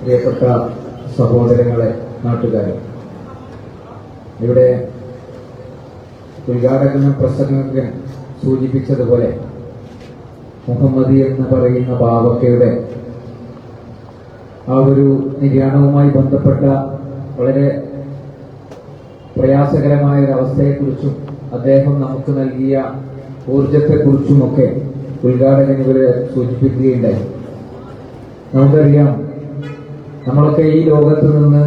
പ്രിയപ്പെട്ട സഹോദരങ്ങളെ, നാട്ടുകാരെ, ഇവിടെ ഉദ്ഘാടക പ്രസംഗകൻ സൂചിപ്പിച്ചതുപോലെ മുഹമ്മദി എന്ന് പറയുന്ന ബാവക്കയുടെ ആ ഒരു നിര്യാണവുമായി ബന്ധപ്പെട്ട വളരെ പ്രയാസകരമായ ഒരു അവസ്ഥയെക്കുറിച്ചും അദ്ദേഹം നമുക്ക് നൽകിയ ഊർജത്തെക്കുറിച്ചുമൊക്കെ ഉദ്ഘാടകൻ ഇവരെ സൂചിപ്പിക്കുകയുണ്ടായി. നമുക്കറിയാം, നമ്മളൊക്കെ ഈ ലോകത്ത് നിന്ന്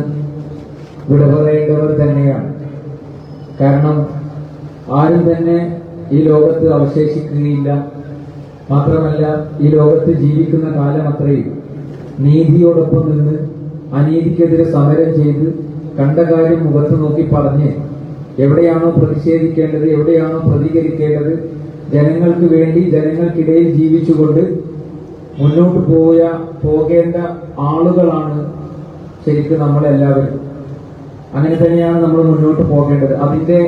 വിട പറയേണ്ടവർ തന്നെയാണ്. കാരണം ആരും തന്നെ ഈ ലോകത്ത് അവശേഷിക്കുകയില്ല. മാത്രമല്ല, ഈ ലോകത്ത് ജീവിക്കുന്ന കാലം അത്രയും നീതിയോടൊപ്പം നിന്ന് അനീതിക്കെതിരെ സമരം ചെയ്ത് കണ്ട കാര്യം മുഖത്ത് നോക്കി പറഞ്ഞ് എവിടെയാണോ പ്രതിഷേധിക്കേണ്ടത്, എവിടെയാണോ പ്രതികരിക്കേണ്ടത്, ജനങ്ങൾക്ക് വേണ്ടി ജനങ്ങൾക്കിടയിൽ ജീവിച്ചുകൊണ്ട് മുന്നോട്ട് പോകേണ്ട ആളുകളാണ് ശരിക്കും നമ്മളെല്ലാവരും. അങ്ങനെ തന്നെയാണ് നമ്മൾ മുന്നോട്ട് പോകേണ്ടത്. അതിന്റെ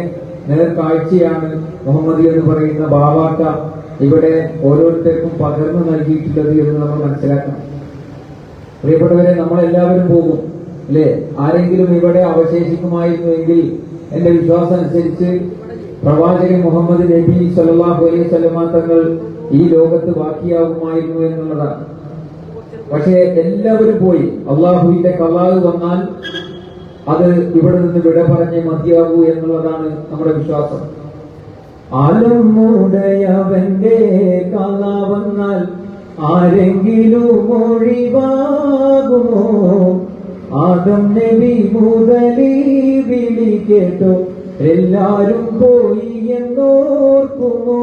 നേർക്കാഴ്ചയാണ് മുഹമ്മദി എന്ന് പറയുന്ന ബാവാക്ക ഇവിടെ ഓരോരുത്തർക്കും പകർന്നു നൽകിയിട്ടുള്ളത് എന്ന് നമ്മൾ മനസ്സിലാക്കണം. പ്രിയപ്പെട്ടവരെ, നമ്മളെല്ലാവരും പോകും അല്ലേ? ആരെങ്കിലും ഇവിടെ അവശേഷിക്കുമായിരുന്നുവെങ്കിൽ എന്റെ വിശ്വാസം അനുസരിച്ച് പ്രവാചകൻ മുഹമ്മദ് നബി സല്ലല്ലാഹു അലൈഹി വസല്ലമ തങ്ങൾ ഈ ലോകത്ത് ബാക്കിയാകുമായിരുന്നു എന്നുള്ളതാണ്. പക്ഷേ എല്ലാവരും പോയി. അള്ളാഹുവിന്റെ ഖലാ വന്നാൽ അത് ഇവിടെ നിന്ന് വിട പറഞ്ഞേ മതിയാകൂ എന്നുള്ളതാണ് നമ്മുടെ വിശ്വാസം. ആലമുടയവന്റെ ഖലാ വന്നാൽ ആരെങ്കിലും ഒഴിവാകുമോ? ആദം നബി മുതലീ വിളി കേട്ടോ എല്ലാരും പോയി എന്നോർക്കുമോ?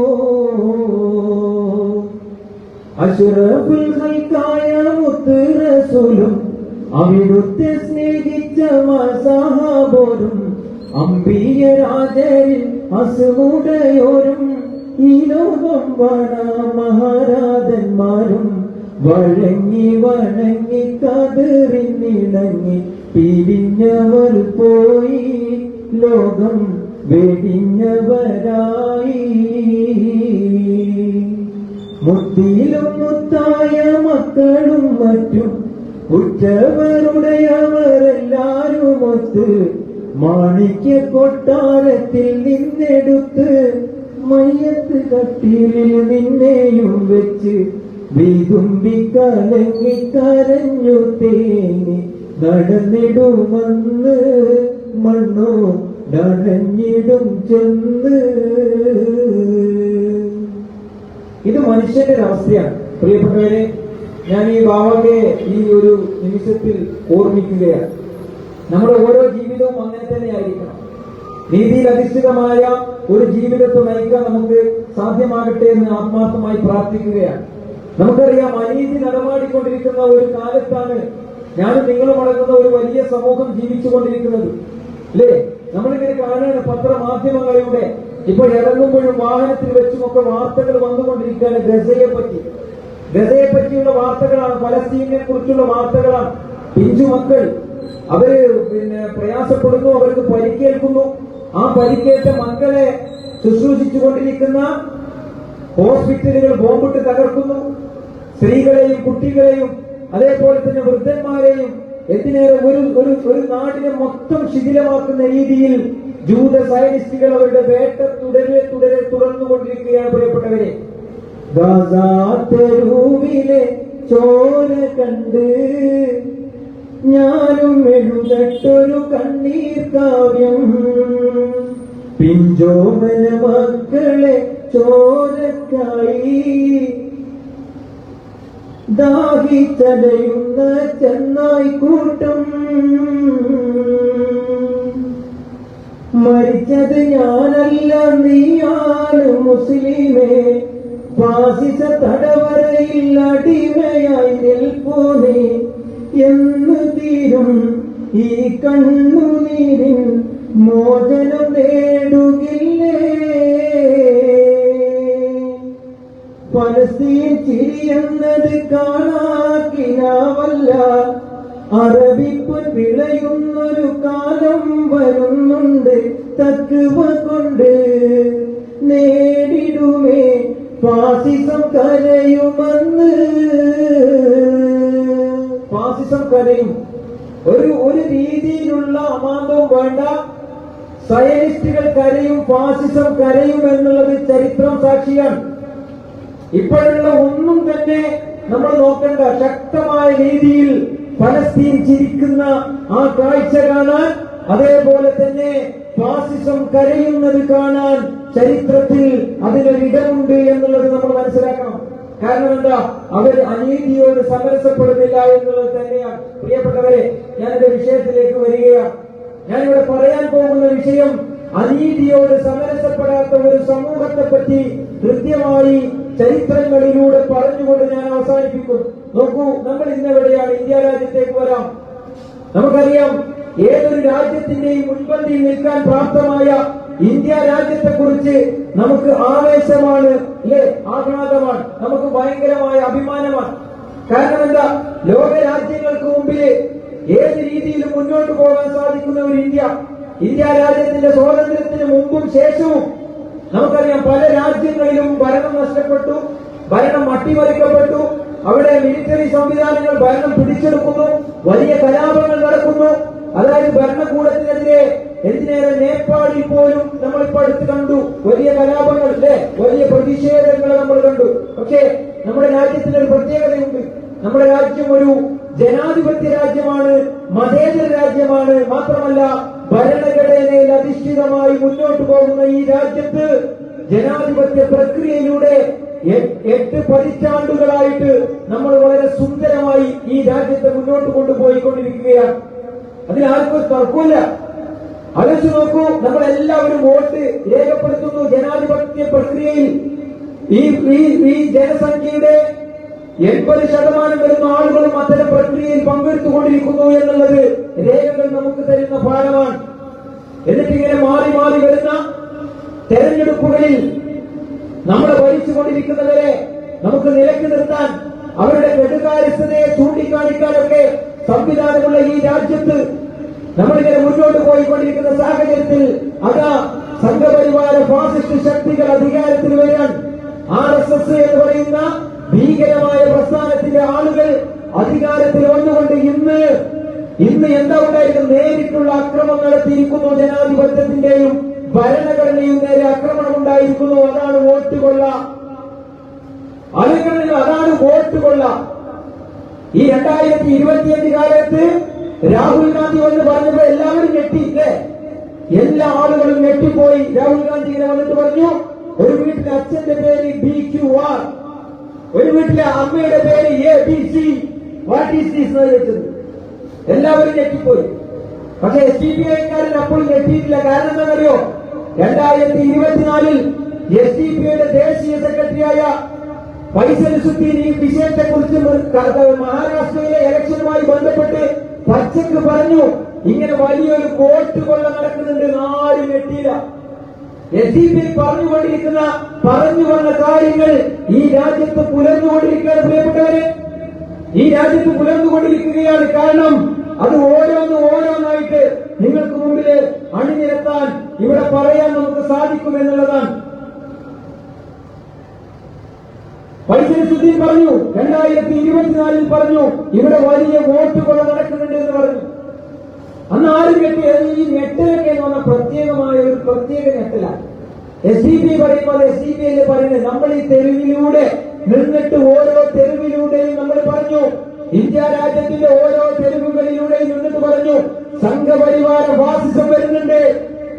അഷ്റഫുൽ ഖൽഖായ മുത്ത് റസൂലും അവിടുത്തെ സ്നേഹിച്ച സഹാബോരും അമ്പിയ രാജരിൽ അസുമുടയോരും ഈ ലോകം വാണ മഹാരാജന്മാരും വഴങ്ങി വണങ്ങി കതിറിനിണങ്ങി പിരിഞ്ഞവർ പോയി ലോകം വെടിഞ്ഞവരായി. മുത്തിലും മുത്തായ മക്കളും മറ്റും ഉറ്റവരുടെയവരെല്ലാരും ഒത്ത് മാണിക്യ കൊട്ടാരത്തിൽ നിന്നെടുത്ത് മയ്യത്ത് കട്ടിലിൽ നിന്നെയും വെച്ച് വിതുമ്പി കലങ്ങി കരഞ്ഞു തേങ്ങി നടന്നിടുമെന്ന് മണ്ണോ നനഞ്ഞിടും ചെന്ന്. ഇത് മനുഷ്യന്റെ അവസ്ഥയാണ്. പ്രിയപ്പെട്ടവരെ, ഞാൻ ഈ ബാവയെ ഈ ഒരു നിമിഷത്തിൽ ഓർമ്മിക്കുകയാണ്. നമ്മുടെ ഓരോ ജീവിതവും അങ്ങനെ തന്നെ ആയിരിക്കണം. നീതിയിൽ അധിഷ്ഠിതമായ ഒരു ജീവിതത്തെ നയിക്കാൻ നമുക്ക് സാധ്യമാകട്ടെ എന്ന് ആത്മാർത്ഥമായി പ്രാർത്ഥിക്കുകയാണ്. നമുക്കറിയാം, അനീതി നടമാടിക്കൊണ്ടിരിക്കുന്ന ഒരു കാലത്താണ് ഞാനും നിങ്ങളും അടങ്ങുന്ന ഒരു വലിയ സമൂഹം ജീവിച്ചുകൊണ്ടിരിക്കുന്നത് അല്ലേ? നമ്മളിങ്ങനെ കാണുന്ന പത്രമാധ്യമങ്ങളിലൂടെ ഇപ്പോൾ ഇറങ്ങുമ്പോഴും വാഹനത്തിൽ വെച്ചുമൊക്കെ വാർത്തകൾ വന്നുകൊണ്ടിരിക്കുകയാണ്. ഗസയെ പറ്റിയുള്ള വാർത്തകളാണ്, പലസ്തീനെ കുറിച്ചുള്ള വാർത്തകളാണ്. പിഞ്ചുമക്കൾ അവര് പ്രയാസപ്പെടുന്നു, അവർക്ക് പരിക്കേൽക്കുന്നു. ആ പരിക്കേറ്റ മക്കളെ ശുശ്രൂഷിച്ചുകൊണ്ടിരിക്കുന്ന ഹോസ്പിറ്റലുകൾ ബോംബിട്ട് തകർക്കുന്നു. സ്ത്രീകളെയും കുട്ടികളെയും അതേപോലെ തന്നെ വൃദ്ധന്മാരെയും എന്തിനേറെ ഒരു നാടിനെ മൊത്തം ശിഥിലമാക്കുന്ന രീതിയിൽ ജൂത സയനിസ്റ്റുകൾ അവരുടെ വേട്ട തുടരെ തുടർന്നുകൊണ്ടിരിക്കുകയാണ്. പ്രിയപ്പെട്ടവരെ, ഗാസാ തെരുവിലെ ചോര കണ്ട് ഞാനും എഴുതട്ടൊരു കണ്ണീർ കാവ്യം. പിഞ്ചോമന മക്കളെ ചോരക്കായി ദാഹിച്ചടയുന്ന ചെന്നായിക്കൂട്ടം. മരിച്ചത് ഞാനല്ല, നീയാണ് മുസ്ലിമേ. ഫാസിസ തടവരയിൽ അടിമയായി നിൽപ്പോനെ എന്ന് തീരും ഈ കണ്ണുനീരിൻ മോചനം നേടുകില്ലേ? ഫലസ്തീൻ ചിരിയെന്നത് കാണാക്കിനാവല്ല, അറബിപ്പുൻ വിളയുന്നൊരു കാലം വരുന്നുണ്ട്. തക്കുവ കൊണ്ട് നേടിടുമേ ഫാസിസം കരയുമെന്ന്. ഫാസിസം കരയും. ഒരു രീതിയിലുള്ള അമാന്തവും വേണ്ട, സയനിസ്റ്റുകൾ കരയും, ഫാസിസം കരയും എന്നുള്ളത് ചരിത്രം സാക്ഷിയാണ്. ഇപ്പോഴുള്ള ഒന്നും തന്നെ നമ്മൾ നോക്കേണ്ട. ശക്തമായ രീതിയിൽ ഫലസ്തീൻ ചിരിക്കുന്ന ആ കാഴ്ച കാണാൻ, അതേപോലെ തന്നെ ഫാസിസം കരയുന്നത് കാണാൻ ചരിത്രത്തിൽ അതിനൊരിടമുണ്ട് എന്നുള്ളത് നമ്മൾ മനസ്സിലാക്കണം. കാരണം എന്താ, അവർ അനീതിയോട് സമരസപ്പെടുന്നില്ല എന്നുള്ളത് തന്നെയാണ്. പ്രിയപ്പെട്ടവരെ, ഞാനെന്റെ വിഷയത്തിലേക്ക് വരികയാണ്. ഞാനിവിടെ പറയാൻ പോകുന്ന വിഷയം അനീതിയോട് സമരസപ്പെടാത്ത ഒരു സമൂഹത്തെ പറ്റി കൃത്യമായി ചരിത്രങ്ങളിലൂടെ പറഞ്ഞുകൊണ്ട് ഞാൻ അവസാനിപ്പിക്കും. നോക്കൂ, നമ്മൾ ഇന്നെവിടെയാണ്? ഇന്ത്യ രാജ്യത്തേക്ക് വരാം. നമുക്കറിയാം, ഏതൊരു രാജ്യത്തിന്റെയും മുൻപന്തിയിൽ നിൽക്കാൻ പ്രാപ്തമായ ഇന്ത്യ രാജ്യത്തെ കുറിച്ച് നമുക്ക് ആവേശമാണ്, അല്ലെ, ആഹ്ലാദമാണ്, നമുക്ക് ഭയങ്കരമായ അഭിമാനമാണ്. കാരണം എന്താ, ലോക രാജ്യങ്ങൾക്ക് മുമ്പിൽ ഏത് രീതിയിലും മുന്നോട്ട് പോകാൻ സാധിക്കുന്ന ഒരു ഇന്ത്യ രാജ്യത്തിന്റെ സ്വാതന്ത്ര്യത്തിന് മുമ്പും ശേഷവും നമുക്കറിയാം പല രാജ്യങ്ങളിലും ഭരണം നഷ്ടപ്പെട്ടു, ഭരണം അട്ടിമറിക്കപ്പെട്ടു, അവിടെ മിലിറ്ററി സംവിധാനങ്ങൾ ഭരണം പിടിച്ചെടുക്കുന്നു, വലിയ കലാപങ്ങൾ നടക്കുന്നു. അതായത് ഭരണകൂടത്തിനെതിരെ എന്തിനേറെ നേപ്പാളിൽ പോലും നമ്മളിപ്പോ അടുത്ത് കണ്ടു വലിയ കലാപങ്ങൾ, അല്ലെ, വലിയ പ്രതിഷേധങ്ങൾ നമ്മൾ കണ്ടു. പക്ഷേ നമ്മുടെ രാജ്യത്തിന് ഒരു പ്രത്യേകതയുണ്ട്. നമ്മുടെ രാജ്യം ഒരു ജനാധിപത്യ രാജ്യമാണ്, മതേതര രാജ്യമാണ്. മാത്രമല്ല, ഭരണഘടനയിൽ അധിഷ്ഠിതമായി മുന്നോട്ട് പോകുന്ന ഈ രാജ്യത്ത് ജനാധിപത്യ പ്രക്രിയയിലൂടെ 8 പതിറ്റാണ്ടുകളായിട്ട് നമ്മൾ വളരെ സുന്ദരമായി ഈ രാജ്യത്തെ മുന്നോട്ട് കൊണ്ടുപോയിക്കൊണ്ടിരിക്കുകയാണ്. അതിലാർക്കും തർക്കമില്ല. ആലോചിച്ച് നോക്കൂ, നമ്മളെല്ലാവരും വോട്ട് രേഖപ്പെടുത്തുന്നു ജനാധിപത്യ പ്രക്രിയയിൽ. ഈ ജനസംഖ്യയുടെ 80% വരുന്ന ആളുകളും അത്തരം പ്രക്രിയയിൽ പങ്കെടുത്തുകൊണ്ടിരിക്കുന്നു എന്നുള്ളത് രേഖകൾ നമുക്ക് തരുന്ന പാഠമാണ്. എന്നിട്ട് ഇങ്ങനെ മാറി മാറി വരുന്ന തെരഞ്ഞെടുപ്പുകളിൽ നമ്മളെ ഭരിച്ചുകൊണ്ടിരിക്കുന്നവരെ നമുക്ക് നിലയ്ക്ക് നിർത്താൻ, അവരുടെ കെടുകാര്യസ്ഥതയെ ചൂണ്ടിക്കാണിക്കാനൊക്കെ സംവിധാനമുള്ള ഈ രാജ്യത്ത് നമ്മളിങ്ങനെ മുന്നോട്ട് പോയിക്കൊണ്ടിരിക്കുന്ന സാഹചര്യത്തിൽ അതാ സംഘപരിവാര ഫാസിസ്റ്റ് ശക്തികൾ അധികാരത്തിൽ വരാൻ, RSS എന്ന് പറയുന്ന ഭീകരമായ പ്രസ്ഥാനത്തിന്റെ ആളുകൾ അധികാരത്തിൽ വന്നുകൊണ്ട് ഇന്ന് എന്താ ഉണ്ടായിരിക്കും? നേരിട്ടുള്ള അക്രമം നടത്തിയിരിക്കുന്നു. ജനാധിപത്യത്തിന്റെയും ഭരണഘടനയും നേരെ ആക്രമണം ഉണ്ടായിരിക്കുന്നു. അതാണ് വോട്ട് കൊള്ള. ആളുകളിൽ അതാണ് വോട്ട് കൊള്ള. ഈ 2025 കാലത്ത് രാഹുൽ ഗാന്ധി വന്ന് പറഞ്ഞപ്പോ എല്ലാവരും ഞെട്ടിയില്ലേ? എല്ലാ ആളുകളും ഞെട്ടിപ്പോയി. രാഹുൽ ഗാന്ധി ഇങ്ങനെ വന്നിട്ട് പറഞ്ഞു, ഒരു വീട്ടിലെ അച്ഛന്റെ പേര് BQR, ഒരു വീട്ടിലെ അമ്മയുടെ പേര് ABC. വാട്ട് ഈസ് ദിസ് എന്ന് ചോദിച്ചത്. എല്ലാവരും ഞെട്ടിപ്പോയി. പക്ഷെ SDPI-ക്കാരൻ അപ്പോൾ ഞെട്ടിയിട്ടില്ല. കാരണം എന്താണെന്നറിയോ? 2024 SDPI-യുടെ ദേശീയ സെക്രട്ടറിയായ ഫൈസൽ സുദ്ദീൻ ഈ വിഷയത്തെ കുറിച്ച് മഹാരാഷ്ട്രയിലെ ഇലക്ഷനുമായി ബന്ധപ്പെട്ട് പച്ചക്ക് പറഞ്ഞു, ഇങ്ങനെ വലിയൊരു വോട്ട് കൊള്ള നടക്കുന്നുണ്ട്. ആരും ഞെട്ടിയില്ല. SDPI പറഞ്ഞു വന്ന കാര്യങ്ങൾ ഈ രാജ്യത്ത് പുലർന്നുകൊണ്ടിരിക്കുകയാണ്. പ്രിയപ്പെട്ടവരെ, ഈ രാജ്യത്ത് പുലർന്നുകൊണ്ടിരിക്കുകയാണ്. കാരണം അത് ഓരോന്നായിട്ട് നിങ്ങൾക്ക് മുമ്പിൽ അണിനിരത്താൻ ഇവിടെ പറയാൻ നമുക്ക് സാധിക്കുമെന്നുള്ളതാണ്. ഫൈസൽ സുദ്ദീൻ പറഞ്ഞു, 2024 പറഞ്ഞു, ഇവിടെ വലിയ വോട്ട് കൊള്ള നടക്കുന്നുണ്ട് എന്ന് പറഞ്ഞു. അന്ന് ആരും ഞെട്ടിയത് ഈ ഞെട്ടലൊക്കെ എന്ന് പറഞ്ഞ പ്രത്യേകമായ ഒരു പ്രത്യേക ഞെട്ടലാണ്. SDPI പറയുമ്പോൾ SDPI പറയുന്നത്, നമ്മൾ ഈ തെരുവിലൂടെ നിന്നിട്ട് ഓരോ തെരുവിലൂടെയും നമ്മൾ പറഞ്ഞു, ഇന്ത്യ രാജ്യത്തിന്റെ ഓരോ തെരുവുകളിലൂടെയും നിന്നിട്ട് പറഞ്ഞു, സംഘപരിവാര ഫാസിസം വരുന്നുണ്ട്,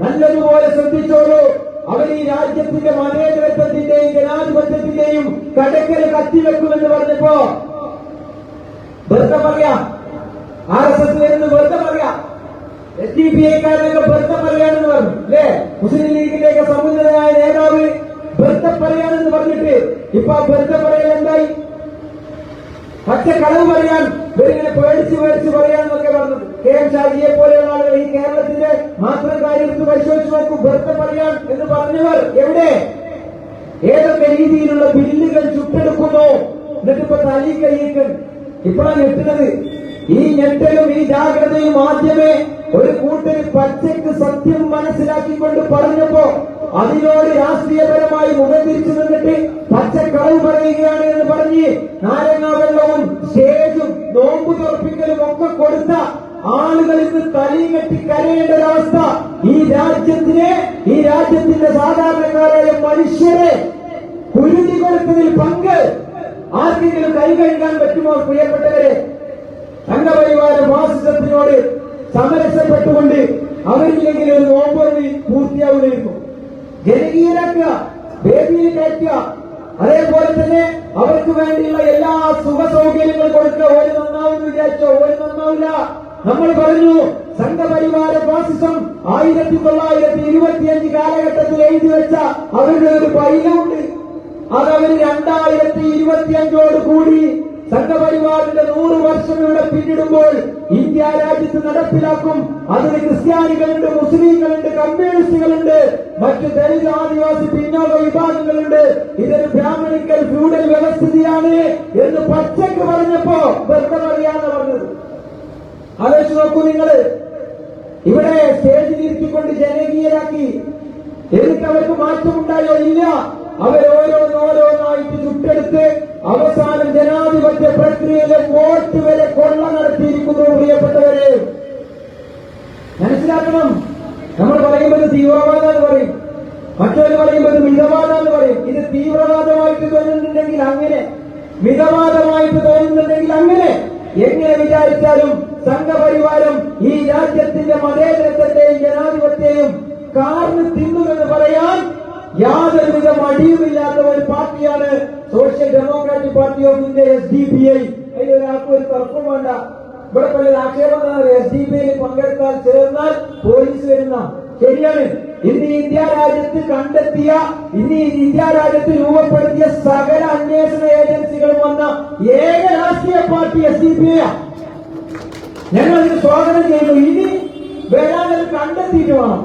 നല്ലതുപോലെ ശ്രദ്ധിച്ചോളൂ. അവർ ഈ രാജ്യത്തിന്റെ മതേതരത്വത്തിന്റെയും ജനാധിപത്യത്തിന്റെയും കടക്കൽ കത്തിവെക്കുമെന്ന് പറഞ്ഞപ്പോ വെറുതെ പറയാ, RSS വരുന്ന വെറുതെ പറയാ, SDPI-ക്കാരനൊക്കെ വെറുതെ പറയാനെന്ന് പറഞ്ഞു, അല്ലേ? മുസ്ലിം ലീഗിന്റെയൊക്കെ സമുന്നതനായ നേതാവ് വെറുതെ പറയാനെന്ന് പറഞ്ഞിട്ട് ഇപ്പൊ ആ വെറുതെ പറയൽ എന്തായി? പച്ച കളവ് പറയാൻ ഇവരിങ്ങനെ പേടിച്ച് പറയാന്നൊക്കെ പറഞ്ഞത്. KM ഷാജിയെ പോലെയുള്ള ആളുകൾ ഈ കേരളത്തിന്റെ മാത്രം കാര്യത്തിൽ പരിശോധിച്ച് നോക്കും. വെറുതെ പറയാൻ എന്ന് പറഞ്ഞവർ എവിടെ? ഏതൊക്കെ രീതിയിലുള്ള ബില്ലുകൾ ചുട്ടെടുക്കുന്നു? എന്നിട്ടിപ്പോ തലീക്കയ്യക്കൻ ഇപ്പോഴാണ് ഞെട്ടുന്നത്. ഈ ഞെട്ടലും ഈ ജാഗ്രതയും ആദ്യമേ ഒരു കൂട്ടര് പച്ചയ്ക്ക് സത്യം മനസ്സിലാക്കിക്കൊണ്ട് പറഞ്ഞപ്പോ അതിനോട് രാഷ്ട്രീയപരമായി മുഖം തിരിച്ചു നിന്നിട്ട് പച്ചക്കളവ് പറയുകയാണ് എന്ന് പറഞ്ഞ് നാരങ്ങാ വെള്ളവും സ്റ്റേജും നോമ്പ് തുറപ്പിക്കലും ഒക്കെ കൊടുത്ത ആളുകൾ ഇന്ന് തലയും കെട്ടി കരയേണ്ട ഒരവസ്ഥ ഈ രാജ്യത്തിന്റെ സാധാരണക്കാരായ മനുഷ്യരെ കുരുതി കൊടുത്തതിൽ പങ്ക് ആർക്കെങ്കിലും കൈ കഴുകാൻ പറ്റുമോ? പ്രിയപ്പെട്ടവരെ, സംഘപരിവാര ഫാസിസത്തിനോട് സമരസപ്പെട്ടുകൊണ്ട് അവരില്ലെങ്കിൽ ഒരു നോമ്പൊഴി പൂർത്തിയാവുകയായിരുന്നു. ജനകീയരാക്കുക, വേദിയിൽ കയറ്റുക, അതേപോലെ തന്നെ അവർക്ക് വേണ്ടിയുള്ള എല്ലാ സുഖ സൗകര്യങ്ങളും കൊടുക്കുക. ഒരു നന്നാവുമെന്ന് വിചാരിച്ചോ? ഒരു നന്നാവില്ല. നമ്മൾ പറഞ്ഞു സംഘപരിവാര ഫാസിസം 1925 കാലഘട്ടത്തിൽ എഴുതി വെച്ച അവരുടെ ഒരു പൈലമുണ്ട്. അതവർ 2025 കൂടി സംഘപരിവാറിന്റെ 100 വർഷം ഇവിടെ പിന്നിടുമ്പോൾ ഇന്ത്യ രാജ്യത്ത് നടപ്പിലാക്കും. അതിന് ക്രിസ്ത്യാനികളുണ്ട്, മുസ്ലിങ്ങളുണ്ട്, കമ്മ്യൂണിസ്റ്റുകളുണ്ട്, മറ്റു ദളിത് ആദിവാസി പിന്നോക്ക വിഭാഗങ്ങളുണ്ട്. ഇതൊരു ബ്രാഹ്മണിക്കൽ ഫ്യൂഡൽ വ്യവസ്ഥിതിയാണ് എന്ന് പച്ചക്ക് പറഞ്ഞപ്പോ വെറുതെ പറയാന്ന് പറഞ്ഞത്. ആലോചിച്ച് നോക്കൂ നിങ്ങൾ. ഇവിടെ സ്റ്റേജിൽ ഇരുത്തിക്കൊണ്ട് ജനകീയരാക്കി. എന്നിട്ട് അവർക്ക് മാറ്റമുണ്ടായോ? ഇല്ല. അവരോരോന്നായിട്ട് ചുട്ടെടുത്ത് അവസാനം ജനാധിപത്യ പ്രക്രിയയിലെ വോട്ട് വരെ കൊള്ള നടത്തിയിരിക്കുന്നു. പ്രിയപ്പെട്ടവരെ, മനസ്സിലാക്കണം. നമ്മൾ പറയുമ്പോൾ തീവ്രവാദം എന്ന് പറയും, മറ്റൊരു പറയുമ്പോൾ മിതവാദം എന്ന് പറയും. ഇത് തീവ്രവാദമായിട്ട് തോന്നുന്നുണ്ടെങ്കിൽ അങ്ങനെ, മിതവാദമായിട്ട് തോന്നുന്നുണ്ടെങ്കിൽ അങ്ങനെ. എങ്ങനെ വിചാരിച്ചാലും സംഘപരിവാരം ഈ രാജ്യത്തിന്റെ മതേതരത്വത്തെയും ജനാധിപത്യത്തെയും കാർന്ന് തിന്നുമെന്ന് പറയാൻ യാതൊരുവിധ മടിയുമില്ലാത്ത ഒരു പാർട്ടിയാണ് social democratic party of India, SDPI. അതിലൊരാൾക്കും ഒരു തർക്കം വേണ്ട. ഇവിടെ പല ആക്ഷേപം SDPI പങ്കെടുത്താൽ ചേർന്നാൽ പോലീസ് വരുന്ന. ശരിയാണ്. ഇന്ന് ഇന്ത്യ രാജ്യത്ത് കണ്ടെത്തിയ, ഇന്ന് ഇന്ത്യ രാജ്യത്ത് രൂപപ്പെടുത്തിയ സകല അന്വേഷണ ഏജൻസികളും വന്ന ഏക രാഷ്ട്രീയ പാർട്ടി SDPI. ഞങ്ങൾ ഇത് സ്വാഗതം ചെയ്യുന്നു. ഇനി വേണമെങ്കിൽ കണ്ടെത്തിയിട്ട് വേണം,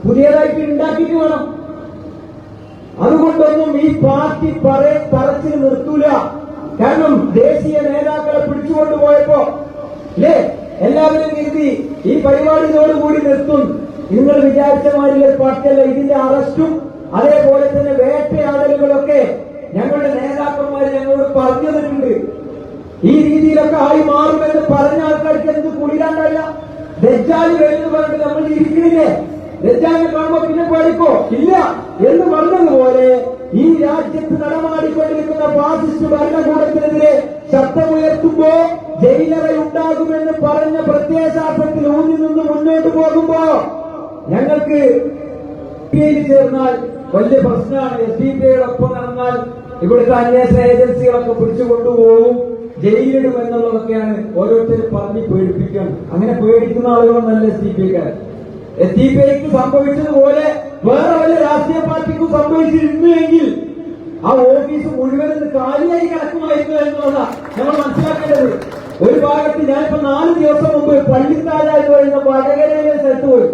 പുതിയതായിട്ട് ഉണ്ടാക്കിയിട്ട് വേണം. അതുകൊണ്ടൊന്നും ഈ പാർട്ടി പറച്ചിൽ നിർത്തൂല. കാരണം ദേശീയ നേതാക്കളെ പിടിച്ചുകൊണ്ടുപോയപ്പോ അല്ലേ എല്ലാവരും കരുതി ഈ പരിപാടിയോടുകൂടി നിർത്തും. നിങ്ങൾ വിചാരിച്ച മാതിരി പാർട്ടിയല്ല. ഇതിന്റെ അറസ്റ്റും അതേപോലെ തന്നെ വേട്ടയാടലുകളൊക്കെ ഞങ്ങളുടെ നേതാക്കന്മാർ ഞങ്ങളോട് പറഞ്ഞു തന്നിട്ടുണ്ട്. ഈ രീതിയിലൊക്കെ ആയി മാറുമെന്ന് പറഞ്ഞ ആൾക്കാർക്ക് എന്ത് കുളിരാണ്ടല്ല. ദജ്ജാലി വരുന്നു പറഞ്ഞിട്ട് നമ്മൾ ഇരിക്കണില്ലേ? ദജ്ജാലിനെ കാണുമ്പോ പിന്നെ പഠിക്കോ? ഇല്ല എന്ന് പറഞ്ഞതുപോലെ ഈ രാജ്യത്ത് നടമാടിക്കൊണ്ടിരിക്കുന്ന ഫാസിസ്റ്റ് ഭരണകൂടത്തിനെതിരെ ശബ്ദമുയർത്തുമ്പോ ജയിലറ ഉണ്ടാകുമെന്ന് പറഞ്ഞ പ്രത്യയശാസ്ത്രത്തിൽ ഊന്നി നിന്ന് മുന്നോട്ട് പോകുമ്പോ ഞങ്ങൾക്ക് ചേർന്നാൽ വലിയ പ്രശ്നമാണ്. SDPIയോടൊപ്പം നടന്നാൽ ഇവിടുത്തെ അന്വേഷണ ഏജൻസികളൊക്കെ പിടിച്ചു കൊണ്ടുപോകും, ജയിലിടും എന്നുള്ളതൊക്കെയാണ് ഓരോരുത്തർ പറഞ്ഞ് പേടിപ്പിക്കണം. അങ്ങനെ പേടിക്കുന്ന ആളുകളൊന്നല്ല SDPIക്കാർ. SDPIക്ക് സംഭവിച്ചതുപോലെ വേറെ വല്ല രാഷ്ട്രീയ പാർട്ടിക്കും സംഭവിച്ചിരുന്നുവെങ്കിൽ ആ ഓഫീസ് മുഴുവൻ കാലിയായി കിടക്കുമായിരുന്നു എന്നുള്ളതാ നമ്മൾ മനസ്സിലാക്കേണ്ടത്. ഒരു ഭാഗത്ത് ഞാനിപ്പോ 4 ദിവസം മുമ്പ് പള്ളിത്താഴ എന്ന് പറയുന്ന വടകരയിലെ സ്ഥലത്ത് പോയി.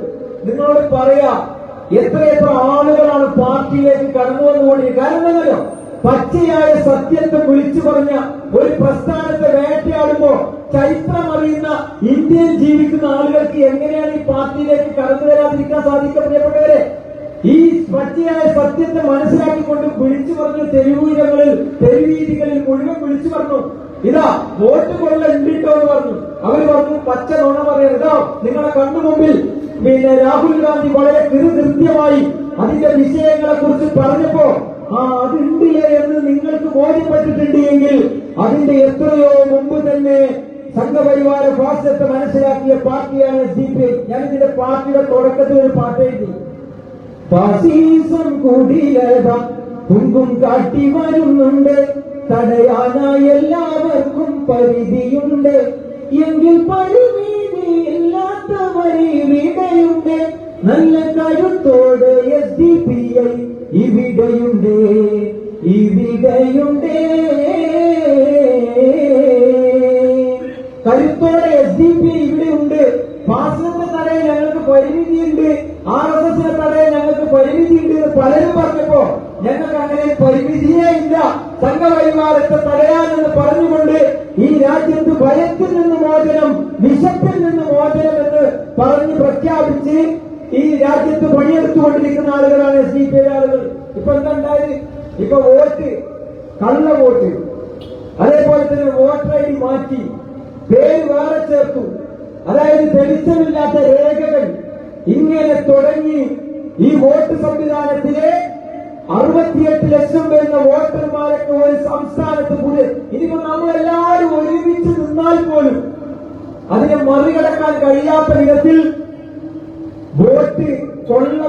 നിങ്ങളോട് പറയാ എത്രയെത്ര ആളുകളാണ് പാർട്ടിയിലേക്ക് കടന്നു വന്നുകൊണ്ടിരിക്കുന്നത്. കാരണം എന്നല്ലോ, പച്ചയായ സത്യത്തെ വിളിച്ചു പറഞ്ഞ ഒരു പ്രസ്ഥാനത്തെ വേട്ടയാടുമ്പോ ചരിത്രം അറിയുന്ന ഇന്ത്യയിൽ ജീവിക്കുന്ന ആളുകൾക്ക് എങ്ങനെയാണ് ഈ പാർട്ടിയിലേക്ക് കടന്നു വരാതിരിക്കാൻ സാധിക്കപ്പെട്ടവരെ? ഈ പച്ചയായ സത്യത്തെ മനസ്സിലാക്കിക്കൊണ്ട് വിളിച്ചു പറഞ്ഞു തെരുവീതികളിൽ മുഴുവൻ വിളിച്ചു പറഞ്ഞു, ഇതാ വോട്ട് കൊള്ള ഉണ്ടിട്ടോ എന്ന് പറഞ്ഞു. അവര് പറഞ്ഞു പച്ച നുണ പറയാൻ. ഇതാ നിങ്ങളെ കണ്ണുമുമ്പിൽ രാഹുൽ ഗാന്ധി വളരെ കൃത്യമായി അതിന്റെ വിഷയങ്ങളെ കുറിച്ച് പറഞ്ഞപ്പോ അതുണ്ടില്ലേ എന്ന് നിങ്ങൾക്ക് ബോധ്യപ്പെട്ടിട്ടുണ്ട് എങ്കിൽ അതിന്റെ എത്രയോ മുമ്പ് തന്നെ സംഘപരിവാര ഫാസിസത്തെ മനസ്സിലാക്കിയ പാർട്ടിയാണ് SDPI. ഞാനിതിന്റെ പാർട്ടിയുടെ തുടക്കത്തിൽ ഒരു പാട്ട് എഴുതി. ഫാസിസം കൂടിയത കുങ്കും കാട്ടി വരുന്നുണ്ട്, തടയാനായി എല്ലാവർക്കും പരിധിയുണ്ട്, എങ്കിൽ പരിമിതിയില്ലാത്തവരിവിടെയുണ്ട്, നല്ല കരുത്തോട് SDPI ഇവിടെയുണ്ട്. കരുത്തോടെ SDPI ഇവിടെയുണ്ട്. ഫാസിസത്തെ തടയാൻ ഞങ്ങൾക്ക് പരിമിതിയുണ്ട്, RSSനെ തടയാൻ ഞങ്ങൾക്ക് പരിമിതിയുണ്ട് എന്ന് പലരും പറഞ്ഞപ്പോ ഞങ്ങൾക്ക് അങ്ങനെ പരിമിതിയേ ഇല്ല. സംഘപരിവാരത്തെ തടയാനെന്ന് പറഞ്ഞുകൊണ്ട് ഈ രാജ്യത്ത് ഭയത്തിൽ നിന്ന് മോചനം, വിശപ്പിൽ നിന്ന് മോചനം എന്ന് പറഞ്ഞ് പ്രഖ്യാപിച്ച് ഈ രാജ്യത്ത് പണിയെടുത്തുകൊണ്ടിരിക്കുന്ന ആളുകളാണ് SDPI ആളുകൾ. ഇപ്പൊ എന്താ ഉണ്ടായത്? ഇപ്പൊ വോട്ട് കള്ള വോട്ട്, അതേപോലെ തന്നെ വോട്ടർ ഐ ഡി മാറ്റി പേര് വേറെ ചേർത്തു, അതായത് തെളിച്ചമില്ലാത്ത രേഖകൾ, ഇങ്ങനെ തുടങ്ങി ഈ വോട്ട് സംവിധാനത്തിലെ 68 ലക്ഷം വരുന്ന വോട്ടർമാരൊക്കെ ഒരു സംസ്ഥാനത്ത് കൂടി ഇനിയിപ്പോ നമ്മളെല്ലാവരും ഒരുമിച്ച് നിന്നാൽ പോലും അതിനെ മറികടക്കാൻ കഴിയാത്ത വിധത്തിൽ വോട്ട് കൊള്ള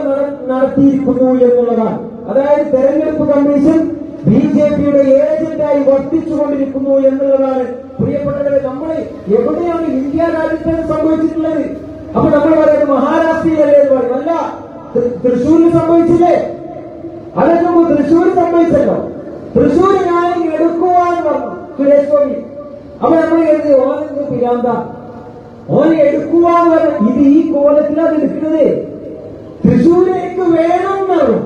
നടത്തിയിരിക്കുന്നു എന്നുള്ളതാണ്. അതായത് തെരഞ്ഞെടുപ്പ് കമ്മീഷൻ ബിജെപിയുടെ ഏജന്റായി വർത്തിച്ചുകൊണ്ടിരിക്കുന്നു എന്നുള്ളതാണ്. പ്രിയപ്പെട്ടവരെ, നമ്മൾ എവിടെയാണ് ഇന്ത്യ രാജ്യത്താണ് സംഭവിച്ചിട്ടുള്ളത്? അപ്പൊ നമ്മൾ പറയുന്നത് മഹാരാഷ്ട്രയിലല്ലേ എന്ന് പറയും. അല്ല, തൃശ്ശൂരിൽ സംഭവിച്ചില്ലേ? അതൊക്കെ തൃശ്ശൂർ സംഭവിച്ചല്ലോ. തൃശ്ശൂർ ഞാൻ എടുക്കുവാന്ന് പറഞ്ഞു സുരേഷ് ഗോപി. അപ്പൊ നമ്മൾ കരുതി ഓനെന്ത് പിരാന്ത, ഓനെ എടുക്കുവാന്ന് പറഞ്ഞു. ഇത് ഈ കോലത്തിലാണ് എടുക്കുന്നത്. തൃശ്ശൂരേക്ക് വേണം എന്നാണ്.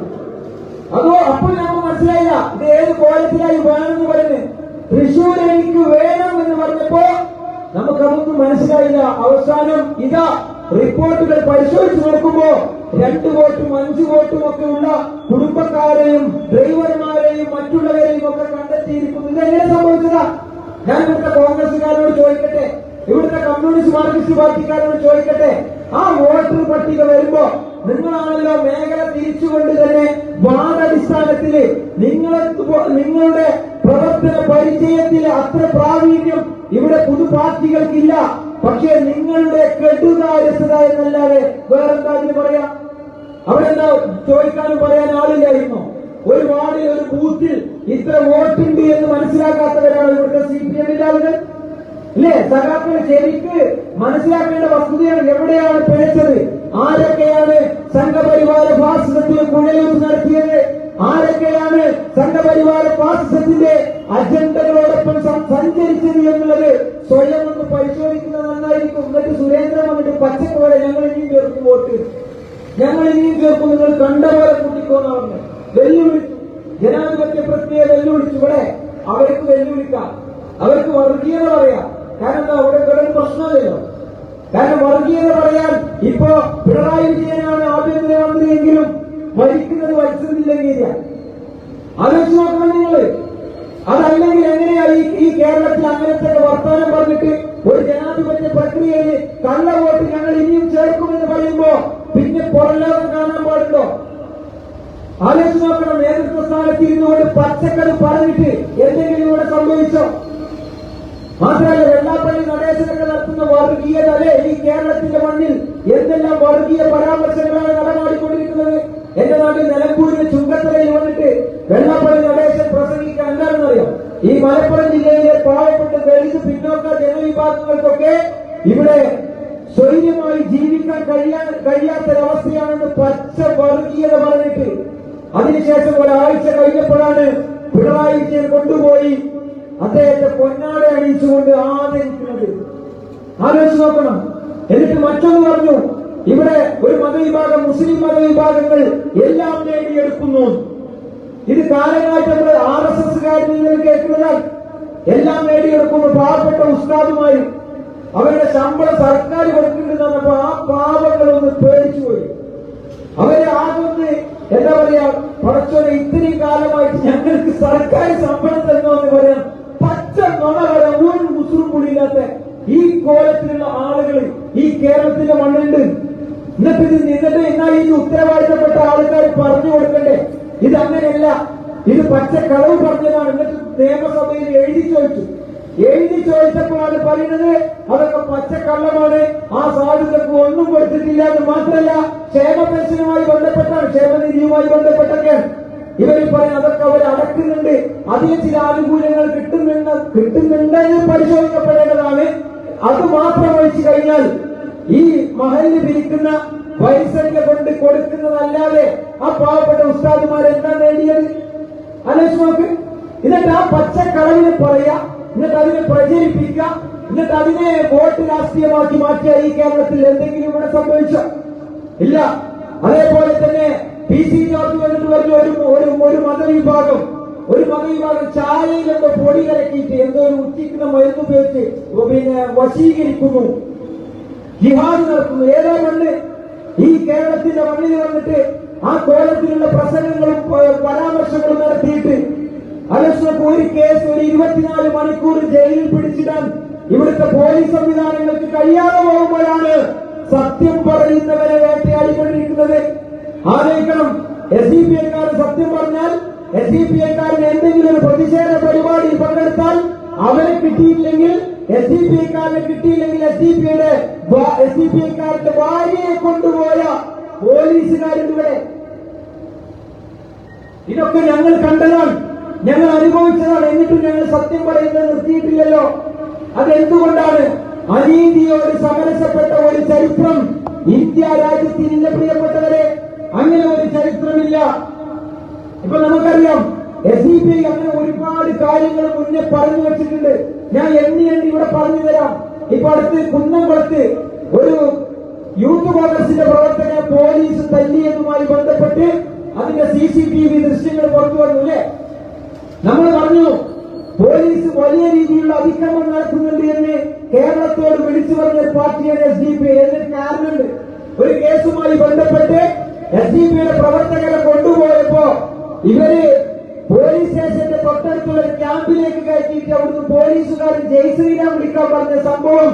അതോ അപ്പോൾ നമുക്ക് മനസ്സിലായില്ല ഇത് ഏത് കോലത്തിലായി വേണമെന്ന് പറയുന്നത്. തൃശ്ശൂർ എനിക്ക് വേണം എന്ന് പറഞ്ഞപ്പോ നമുക്കതൊന്നും മനസ്സിലായില്ല. അവസാനം ഇതാ റിപ്പോർട്ടുകൾ പരിശോധിച്ച് നോക്കുമ്പോ 2 വോട്ടും 5 വോട്ടും ഒക്കെ ഉള്ള കുടുംബക്കാരെയും ഡ്രൈവർമാരെയും മറ്റുള്ളവരെയും ഒക്കെ കണ്ടെത്തിയിരിക്കുന്നു. ഇതെങ്ങനെ സംഭവിച്ചതാ? ഞാൻ ഇവിടുത്തെ കോൺഗ്രസുകാരോട് ചോദിക്കട്ടെ, ഇവിടുത്തെ കമ്മ്യൂണിസ്റ്റ് മാർക്സിസ്റ്റ് പാർട്ടിക്കാരോട് ചോദിക്കട്ടെ. ആ വോട്ടർ പട്ടിക വരുമ്പോ നിങ്ങളാണല്ലോ മേഖല തിരിച്ചുകൊണ്ട് തന്നെ വാർഡടിസ്ഥാനത്തില് നിങ്ങളുടെ പ്രവർത്തന പരിചയത്തില് അത്ര പ്രാവീണ്യം ഇവിടെ പുതു പാർട്ടികൾക്കില്ല. പക്ഷേ നിങ്ങളുടെ കെടുകാര്യസ്ഥത എന്നല്ലാതെ വേറെന്താ അതിന് പറയാ? അവിടെ എന്താ ചോദിക്കാനും പറയാൻ ആളില്ലായിരുന്നു? ഒരു വാർഡിൽ ഒരു ബൂത്തിൽ ഇത്ര വോട്ടുണ്ട് എന്ന് മനസ്സിലാക്കാത്തവരാണ് ഇവിടുത്തെ CPM ആളുകൾ. ഇല്ലേ? സഖാക്കൾ ശരിക്ക് മനസ്സിലാക്കേണ്ട വസ്തുതയാണ്. എവിടെയാണ് പിഴച്ചത്? ആരൊക്കെയാണ് സംഘപരിവാര ഫാസിസത്തിന് കുഴലൂത്ത് നടത്തിയത്? ആരൊക്കെയാണ് സംഘപരിവാര ഫാസിസത്തിന്റെ അജണ്ടകളോടൊപ്പം സഞ്ചരിച്ചത് എന്നുള്ളത് സ്വയം ഒന്ന് പരിശോധിക്കുന്നത് നന്നായിരിക്കും. എന്നിട്ട് സുരേന്ദ്രൻ വന്നിട്ട് പച്ചക്ക് പോലെ ഞങ്ങൾ ഇനിയും ചേർക്കും വോട്ട്, ഞങ്ങൾ ഇനിയും ചേർക്കും, നിങ്ങൾ കണ്ട പോലെ കൂട്ടിക്കോന്ന് പറഞ്ഞു വെല്ലുവിളിച്ചു. ജനാധിപത്യ പ്രക്രിയ വെല്ലുവിളിച്ചു. ഇവിടെ അവർക്ക് വെല്ലുവിളിക്കാം, അവർക്ക് വർഗീയത പറയാം. കാരണം എന്താ? അവിടെ ഒരു പ്രശ്നമില്ലല്ലോ. കാരണം വർഗീയത പറയാൻ ഇപ്പോ പിണറായി വിജയനാണ് ആഭ്യന്തരമന്ത്രിയെങ്കിലും ഭരിക്കുന്നത് വലിച്ചിരുന്നില്ലെങ്കിൽ ആലോചിച്ച് നോക്കണം നിങ്ങള്. അതല്ലെങ്കിൽ എങ്ങനെയാ ഈ കേരളത്തിൽ അങ്ങനത്തെ വർത്തമാനം പറഞ്ഞിട്ട് ഒരു ജനാധിപത്യ പ്രക്രിയയിൽ കള്ള വോട്ട് ഞങ്ങൾ ഇനിയും ചേർക്കുമെന്ന് പറയുമ്പോ പിന്നെ പുറലോകം കാണാൻ പാടുണ്ടോ? ആലോചിച്ച് നോക്കണം. നേതൃത്വ സ്ഥാനത്ത് ഇരുന്നുകൊണ്ട് പച്ചക്കറി പറഞ്ഞിട്ട് എന്തെങ്കിലും ഇവിടെ സംഭവിച്ചോ? മാത്രമല്ല, വെള്ളാപ്പള്ളി നടേശനൊക്കെ നടത്തുന്ന വർഗീയത അല്ലെ ഈ കേരളത്തിന്റെ മണ്ണിൽ എന്തെല്ലാം വർഗീയ പരാമർശങ്ങളാണ് നടമാടിക്കൊണ്ടിരിക്കുന്നത്. എന്റെ നാട്ടിൽ നിലമ്പൂരിലെ ചുങ്കത്തലയിൽ വന്നിട്ട് വെള്ളാപ്പള്ളി നടേശൻ പ്രസംഗിക്കാൻ എന്താണെന്നറിയാം? ഈ മലപ്പുറം ജില്ലയിലെ പാവപ്പെട്ട ദളിത് പിന്നോക്ക ജനവിഭാഗങ്ങൾക്കൊക്കെ ഇവിടെ സ്വൈര്യമായി ജീവിക്കാൻ കഴിയാത്തൊരവസ്ഥയാണെന്ന് പച്ച വർഗീയത പറഞ്ഞിട്ട് അതിനുശേഷം ഒരാഴ്ച കഴിഞ്ഞപ്പോഴാണ് പിണറായി വിജയൻ കൊണ്ടുപോയി അദ്ദേഹത്തെ പൊന്നാട അണിയിച്ചുകൊണ്ട് ആദരിക്കുന്നത്. ആലോചിച്ച് നോക്കണം. എന്നിട്ട് മറ്റൊന്ന് പറഞ്ഞു, ഇവിടെ ഒരു മതവിഭാഗം മുസ്ലിം മതവിഭാഗങ്ങൾ എല്ലാം നേടിയെടുക്കുന്നു. ഇത് കാലങ്ങളായിട്ട് നമ്മൾ RSSകാരിൽ നിന്ന് കേൾക്കുന്നതാണ്. എല്ലാം നേടിയെടുക്കുന്നു. പാവപ്പെട്ട ഉസ്താദുമാരും അവരുടെ ശമ്പളം സർക്കാർ കൊടുക്കുന്നുണ്ടെന്ന് പറഞ്ഞപ്പോ ആ പാവങ്ങളൊന്ന് പേടിച്ചുപോയി. അവരെ ആകൊന്ന് എന്താ പറയാ, പടച്ചോനെ ഇത്രയും കാലമായിട്ട് ഞങ്ങൾക്ക് സർക്കാർ ശമ്പളം തന്നോ എന്ന് പറയാം. പച്ച നുണ പറയാൻ ഒരു മുസ്ലിം കൂടിയില്ലാത്ത ഈ കോലത്തിലുള്ള ആളുകൾ ഈ കേരളത്തിന്റെ മണ്ണുണ്ട്. എന്നിട്ട് എന്നാൽ ഈ ഉത്തരവാദിത്തപ്പെട്ട ആൾക്കാർ പറഞ്ഞു കൊടുക്കണ്ടേ? ഇത് അങ്ങനെയല്ല, ഇത് പച്ച കളവ് പറഞ്ഞതാണ്. എന്നിട്ട് നിയമസഭയിൽ എഴുതി ചോദിച്ചപ്പോഴാണ് പറയുന്നത് അതൊക്കെ പച്ചക്കള്ളമാണ്, ആ സാധുക്കൾക്ക് ഒന്നും കൊടുത്തിട്ടില്ല എന്ന് മാത്രമല്ല ക്ഷേമ പെൻഷനുമായി ബന്ധപ്പെട്ടാണ്, ക്ഷേമനിധിയുമായി ബന്ധപ്പെട്ടൊക്കെയാണ് ഇവർ പറയുന്നത്. അതൊക്കെ അവർ അടക്കുന്നുണ്ട്, അതിന് ചില ആനുകൂല്യങ്ങൾ കിട്ടുന്നുണ്ടെന്ന് പരിശോധിക്കപ്പെടേണ്ടതാണ്. അത് മാത്രം ഒഴിച്ചു കഴിഞ്ഞാൽ ഈ മഹലിന് പിരിക്കുന്ന പൈസയ്ക്ക് കൊണ്ട് കൊടുക്കുന്നതല്ലാതെ ആ പാവപ്പെട്ട ഉസ്താദുമാരെന്താ നേടിയത്? ആലോചിച്ച് നോക്ക്. എന്നിട്ട് ആ പച്ചക്കളവിനെ പറയാ, എന്നിട്ട് അതിനെ പ്രചരിപ്പിക്കുക, എന്നിട്ട് അതിനെ വോട്ട് രാഷ്ട്രീയമാക്കി മാറ്റിയ ഈ കേരളത്തിൽ എന്തെങ്കിലും ഇവിടെ സംഭവിച്ചോ? ഇല്ല. അതേപോലെ തന്നെ PC ജോർജ് വന്നിട്ട് പറഞ്ഞ ഒരു മതവിഭാഗം ചായയിലൊക്കെ പൊടി കലക്കിയിട്ട് എന്തോ ഒരു ഉച്ചിക്കുന്ന മരുന്ന് ഉപയോഗിച്ച് വശീകരിക്കുന്നു, ജിഹാദ് നടത്തുന്നു. ഏതോ മണ്ണ് ഈ കേരളത്തിന്റെ മണ്ണിൽ വന്നിട്ട് ആ കോലത്തിലുള്ള പ്രസംഗങ്ങളും പരാമർശങ്ങളും നടത്തിയിട്ട് അലക്ഷ്മക്ക് ഒരു കേസ് ഒരു 24 മണിക്കൂർ ജയിലിൽ പിടിച്ചിടാൻ ഇവിടുത്തെ പോലീസ് സംവിധാനങ്ങൾക്ക് കഴിയാതെ പോകുമ്പോഴാണ് സത്യം പറയുന്നവരെ വേട്ടയാടിക്കൊണ്ടിരിക്കുന്നത്. ആലോചിക്കണം, SDPIക്കാർ സത്യം പറഞ്ഞാൽ, SDPIക്കാരന് എന്തെങ്കിലും ഒരു പ്രതിഷേധ പരിപാടിയിൽ പങ്കെടുത്താൽ അവരെ കിട്ടിയില്ലെങ്കിൽ, SDPIക്കാരനെ കിട്ടിയില്ലെങ്കിൽ SDPIക്കാരുടെ ഭാര്യയെ കൊണ്ടുപോയ പോലീസുകാരിവിടെ. ഇതൊക്കെ ഞങ്ങൾ കണ്ടതാണ്, ഞങ്ങൾ അനുഭവിച്ചതാണ്. എന്നിട്ടും ഞങ്ങൾ സത്യം പറയുന്നത് നിർത്തിയിട്ടില്ലല്ലോ. അതെന്തുകൊണ്ടാണ്? അനീതിയോട് സമരസപ്പെട്ട ഒരു ചരിത്രം ഇന്ത്യ രാജ്യത്തിനില്ല പ്രിയപ്പെട്ടവരെ. അങ്ങനെ ഒരു ചരിത്രമില്ല. ഇപ്പൊ നമുക്കറിയാം, SDPI അങ്ങനെ ഒരുപാട് കാര്യങ്ങൾ മുന്നേ പറഞ്ഞു വെച്ചിട്ടുണ്ട്. ഞാൻ എണ്ണി ഇവിടെ പറഞ്ഞു തരാം. ഇപ്പൊ അടുത്ത് കുന്നംകുളത്ത് ഒരു യൂത്ത് കോൺഗ്രസിന്റെ പ്രവർത്തകനെ പോലീസ് തല്ലിയതുമായി ബന്ധപ്പെട്ട് അതിന്റെ CCTV ദൃശ്യങ്ങൾ പുറത്തു വന്നു അല്ലേ? നമ്മൾ പറഞ്ഞു പോലീസ് വലിയ രീതിയിലുള്ള അതിക്രമം നടത്തുന്നുണ്ട് എന്ന് കേരളത്തോട് വിളിച്ചു പറഞ്ഞ പാർട്ടിയാണ് SDPI. എന്നൊരു കാരണമുണ്ട്. ഒരു കേസുമായി ബന്ധപ്പെട്ട് SDPIയുടെ പ്രവർത്തകരെ കൊണ്ടുപോയപ്പോ ഇവര് പോലീസ് സ്റ്റേഷന്റെ തൊട്ടടുത്തുള്ള ക്യാമ്പിലേക്ക് കയറ്റിയിട്ട് അവിടുന്ന് പോലീസുകാരൻ ജയ് ശ്രീരാം വിളിക്കാൻ പറഞ്ഞ സംഭവം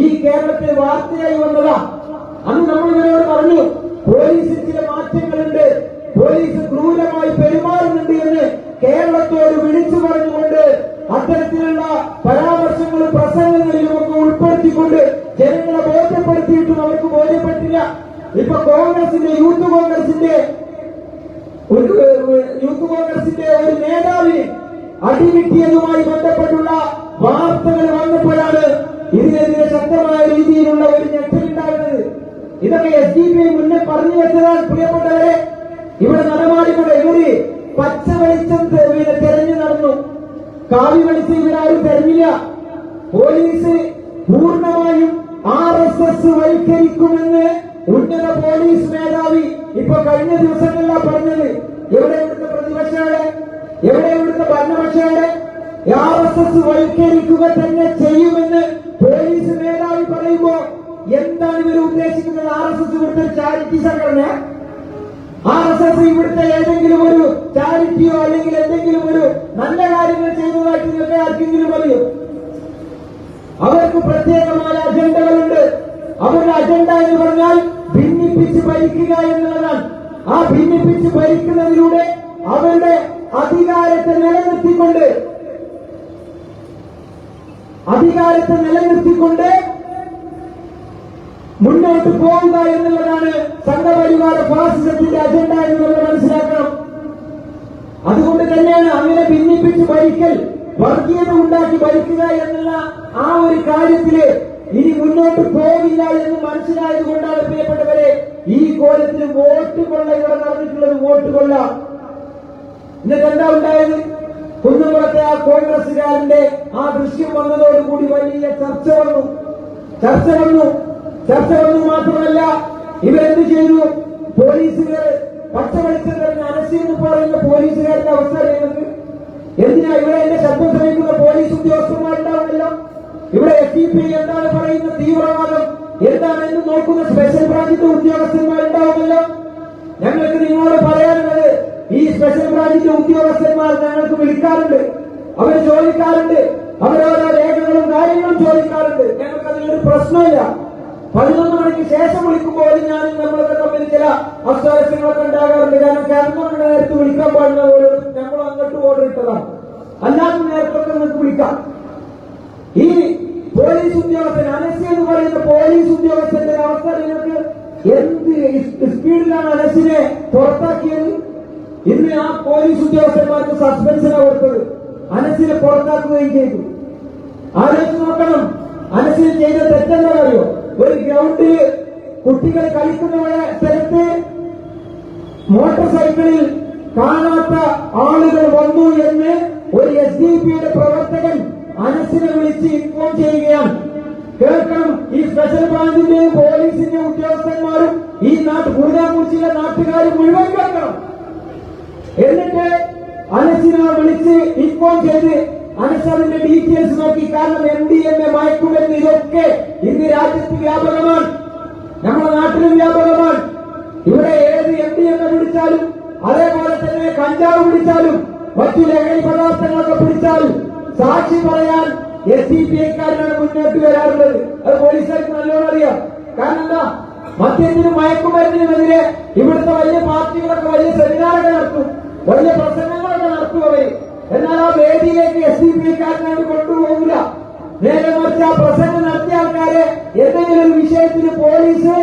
ഈ കേരളത്തിൽ വാർത്തയായി വന്നതാ. അന്ന് നമ്മൾ ഇവരോട് പറഞ്ഞു പോലീസിൽ ചില മാറ്റങ്ങളുണ്ട്, പോലീസ് ക്രൂരമായി പെരുമാറുന്നുണ്ട് എന്ന് കേരളത്തോട് വിളിച്ചു പറഞ്ഞുകൊണ്ട് അത്തരത്തിലുള്ള പരാമർശങ്ങളും പ്രസംഗങ്ങളിലും ഒക്കെ ഉൾപ്പെടുത്തിക്കൊണ്ട് ജനങ്ങളെ ബോധ്യപ്പെടുത്തിയിട്ടും അവർക്ക് ബോധ്യപ്പെട്ടില്ല. ഇപ്പൊ യൂത്ത് കോൺഗ്രസിന്റെ ഒരു നേതാവിന് അടികിട്ടിയതുമായി ബന്ധപ്പെട്ടുള്ള വാർത്തകൾ വന്നപ്പോഴാണ് ഇതിനെതിരെ ശക്തമായ രീതിയിലുള്ള ഒരു ഞെട്ടലുണ്ടാകുന്നത്. ഇതൊക്കെ SDPI മുന്നേ പറഞ്ഞു വെച്ചതാണ് പ്രിയപ്പെട്ടവരെ. ഇവിടെ നടമാടിക്കൊണ്ട് ഇവര് പച്ച വെളിച്ചം തെരഞ്ഞു നടന്നു, കാവി വെളിച്ചം ഇവരാരും തെരഞ്ഞില്ല. പോലീസ് പൂർണ്ണമായും RSS വൽക്കരിക്കുമെന്ന് ഉന്നത പോലീസ് മേധാവി ഇപ്പൊ കഴിഞ്ഞ ദിവസങ്ങളിലാണ് പറഞ്ഞത്. എവിടെ ഇവിടുത്തെ പ്രതിപക്ഷയുടെ, എവിടെ ഇവിടുത്തെ ഭരണപക്ഷയുടെ? RSS വൽക്കരിക്കുക തന്നെ ചെയ്യുമെന്ന് പോലീസ് മേധാവി പറയുമ്പോ എന്താണ് ഇവർ ഉദ്ദേശിക്കുന്നത്? RSS ഇവിടുത്തെ ചാരിറ്റി സംഘടന, RSS ഇവിടുത്തെ ഏതെങ്കിലും ഒരു ചാരിറ്റിയോ അല്ലെങ്കിൽ എന്തെങ്കിലും ഒരു നല്ല കാര്യങ്ങൾ ചെയ്തതായിട്ട് നിങ്ങൾക്ക് ആർക്കെങ്കിലും അറിയോ? അവർക്ക് പ്രത്യേകമായ അജണ്ടകളുണ്ട്. അവരുടെ അജണ്ട എന്ന് പറഞ്ഞാൽ ഭിന്നിപ്പിച്ച് ഭരിക്കുക എന്നുള്ളതാണ്. ആ ഭിന്നിപ്പിച്ച് ഭരിക്കുന്നതിലൂടെ അവരുടെ അധികാരത്തെ നിലനിർത്തിക്കൊണ്ട് മുന്നോട്ട് പോവുക എന്നുള്ളതാണ് സംഘപരിവാര ഫാസിസത്തിന്റെ അജണ്ട എന്നുള്ളത് മനസ്സിലാക്കണം. അതുകൊണ്ട് തന്നെയാണ് അങ്ങനെ ഭിന്നിപ്പിച്ച് ഭരിക്കൽ, വർഗീയത ഉണ്ടാക്കി ഭരിക്കുക എന്നുള്ള ആ ഒരു കാര്യത്തില് ഇനി മുന്നോട്ട് പോകില്ല എന്ന് മനസ്സിലായത് കൊണ്ടാണ് പ്രിയപ്പെട്ടവരെ ഈ കോലത്തിൽ വോട്ട് കൊള്ള ഇവിടെ നടന്നിട്ടുള്ളത്. വോട്ട് കൊള്ള. എന്നിട്ട് എന്താ ഉണ്ടായത്? കുന്നംകുളത്തെ ആ കോൺഗ്രസുകാരന്റെ ആ ദൃശ്യം വന്നതോടുകൂടി വലിയ ചർച്ച വന്നു. മാത്രമല്ല ഇവരെന്ത് ചെയ്തു? പോലീസുകാർ പച്ചവെളിച്ചം കഴിഞ്ഞ അനസീന്ന് പറയുന്ന പോലീസുകാരുടെ അവസ്ഥ അറിയുന്നത് എന്തിനാ? ഇവിടെ എന്റെ ശബ്ദം ശ്രമിക്കുന്ന പോലീസ് ഉദ്യോഗസ്ഥന്മാരുണ്ടാവുമല്ലോ. ഇവിടെ SDPI എന്താണ് പറയുന്ന തീവ്രവാദം എന്താണെന്ന് നോക്കുന്ന സ്പെഷ്യൽ ബ്രാഞ്ചിന്റെ ഉദ്യോഗസ്ഥന്മാരുണ്ടാവുമല്ലോ. ഞങ്ങൾക്ക് നിങ്ങളോട് പറയാനുള്ളത്, ഈ സ്പെഷ്യൽ ബ്രാഞ്ചിന്റെ ഉദ്യോഗസ്ഥന്മാർ ഞങ്ങൾക്ക് വിളിക്കാറുണ്ട്, അവർ ചോദിക്കാറുണ്ട്, അവരോരോ രേഖകളും കാര്യങ്ങളും ചോദിക്കാറുണ്ട്. ഞങ്ങൾക്ക് അതിലൊരു പ്രശ്നമില്ല. 11 മണിക്ക് ശേഷം വിളിക്കുമ്പോൾ ഞാനും നമ്മളൊക്കെ തമ്മിൽ ചില അസ്വാരസ്യങ്ങളൊക്കെ ഉണ്ടാകാറുണ്ട്. കാരണം കിടന്നുകൊണ്ട് നേരത്തെ വിളിക്കാൻ പാടുന്ന പോലെ ഞങ്ങൾ അങ്ങോട്ട് ഓർഡർ ഇട്ടതാണ്. അല്ലാത്ത നേരത്തൊക്കെ നിങ്ങൾക്ക് വിളിക്കാം. ഈ പോലീസ് ഉദ്യോഗസ്ഥൻ അനസി എന്ന് പറയുന്ന പോലീസ് ഉദ്യോഗസ്ഥന്റെ അവസ്ഥ നിങ്ങൾക്ക് എന്ത് സ്പീഡിലാണ് അനസിനെ പുറത്താക്കിയത്? ഇന്ന് ആ പോലീസ് ഉദ്യോഗസ്ഥന്മാർക്ക് സസ്പെൻഷനാണ് കൊടുത്തത്. അനസിനെ പുറത്താക്കുകയും ചെയ്തു. ആലോചിച്ച് നോക്കണം, അനസിന് ചെയ്ത തെറ്റെന്താ അറിയോ? ഒരു ഗ്രൗണ്ടില് കുട്ടികൾ കളിക്കുന്ന സ്ഥലത്ത് മോട്ടോർ സൈക്കിളിൽ കാണാത്ത ആളുകൾ വന്നു എന്ന് ഒരു SDPIയുടെ പ്രവർത്തകൻ അനസിനെ വിളിച്ച് ഇൻഫോം ചെയ്യുകയാണ്. കേൾക്കണം, ഈ സ്പെഷ്യൽ ബ്രാഞ്ചിന്റെയും പോലീസിന്റെ ഉദ്യോഗസ്ഥന്മാരും ഈ കൂടാമൂച്ചിലെ നാട്ടുകാരും മുഴുവൻ കേൾക്കണം. എന്നിട്ട് അനസിനെ വിളിച്ച് ഇൻഫോം ചെയ്ത് അനസ് അതിന്റെ ഡീറ്റെയിൽസ് നോക്കി. കാരണം MDMA മയക്കുമരുന്ന് ഇതൊക്കെ ഇന്ന് രാജ്യത്ത് വ്യാപകമാണ്, നമ്മുടെ നാട്ടിലും വ്യാപകമാണ്. ഇവിടെ ഏത് MDMA പിടിച്ചാലും അതേപോലെ തന്നെ കഞ്ചാവ് പിടിച്ചാലും മറ്റു ലഹരി പദാർത്ഥങ്ങളൊക്കെ പിടിച്ചാൽ സാക്ഷി പറയാൻ SDPIക്കാരനാണ് മുന്നോട്ട് വരാറുള്ളത്. അത് പോലീസുകാർക്ക് നല്ലോണം അറിയാം. കാരണം എന്താ, മദ്യത്തിനും മയക്കുമരുന്നിനുമെതിരെ ഇവിടുത്തെ വലിയ പാർട്ടികളൊക്കെ വലിയ സെമിനാറുകൾ നടത്തും, വലിയ പ്രസംഗങ്ങളൊക്കെ നടത്തും അവര്. എന്നാൽ ആ വേദിയിലേക്ക് SDPIക്കാരനാണ് കൊണ്ടുപോകില്ല. നേരെ മറിച്ച് ആ പ്രസംഗം നടത്തിയ ആൾക്കാരെ ഏതെങ്കിലും ഒരു വിഷയത്തിന് പോലീസ്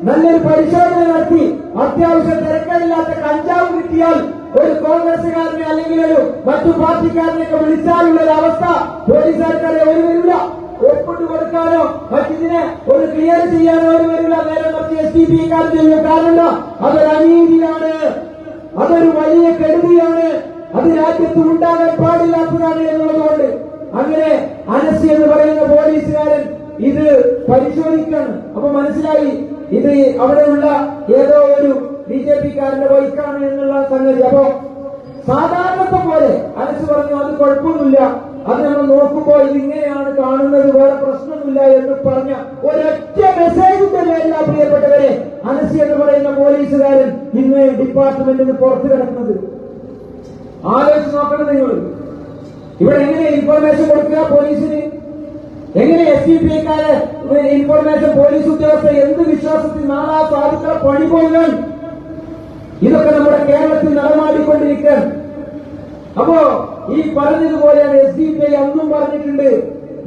നല്ലൊരു പരിശോധന നടത്തി അത്യാവശ്യം തിരക്കടില്ലാത്ത കഞ്ചാവ് കിട്ടിയാൽ ഒരു കോൺഗ്രസുകാരനെ അല്ലെങ്കിൽ ഒരു മറ്റു പാർട്ടിക്കാരനെയൊക്കെ വിളിച്ചാലുള്ള ഒരു അവസ്ഥ പോലീസുകാർക്കാരെ ഒരു വരില്ല. ഒപ്പിട്ട് കൊടുക്കാനോ മറ്റിതിനെ ഒരു ക്ലിയർ ചെയ്യാനോ ഒരു വരില്ല. നേരെ മറിച്ച് SDPIക്കാർ ചെയ്യും. കാരണം അതൊരു അനീതിയാണ്, അതൊരു വലിയ കെടുതിയാണ്, അത് രാജ്യത്ത് ഉണ്ടാകാൻ പാടില്ലാത്തതാണ് എന്നുള്ളതുകൊണ്ട് അങ്ങനെ അനസ് എന്ന് പറയുന്ന പോലീസുകാരൻ ഇത് പരിശോധിക്കാണ്. അപ്പൊ മനസ്സിലായി ഇത് അവിടെയുള്ള ഏതോ ഒരു BJPക്കാരന്റെ ബൈക്കാണ് എന്നുള്ള സംഗതി. അപ്പോ സാധാരണത്തെ പോലെ അനസ് പറഞ്ഞു അത് കുഴപ്പമൊന്നുമില്ല, അത് നമ്മൾ നോക്കുമ്പോൾ ഇതിങ്ങനെയാണ് കാണുന്നത്, വേറെ പ്രശ്നമില്ല എന്ന് പറഞ്ഞ ഒരൊറ്റ മെസ്സേജിന്റെ പേരില പ്രിയപ്പെട്ടവരെ അനസ് എന്ന് പറയുന്ന പോലീസുകാരൻ ഇന്ന് ഡിപ്പാർട്ട്മെന്റിൽ നിന്ന് പുറത്തു കിടക്കുന്നത്. ആലോചിച്ച് നോക്കണം നിങ്ങൾ. ഇവിടെ എങ്ങനെ ഇൻഫർമേഷൻ കൊടുക്കുക പോലീസിന്, എങ്ങനെ SDPIക്കാരെ ഇൻഫർമേഷൻ പോലീസ് ഉദ്യോഗസ്ഥർ എന്ത് വിശ്വാസത്തിൽ നാളെ സാധുക്കളെ പണി പോകാൻ, ഇതൊക്കെ നമ്മുടെ കേരളത്തിൽ നടമാടിക്കൊണ്ടിരിക്കാൻ. അപ്പോ ഈ പറഞ്ഞതുപോലെയാണ് SDPI അന്നും പറഞ്ഞിട്ടുണ്ട്,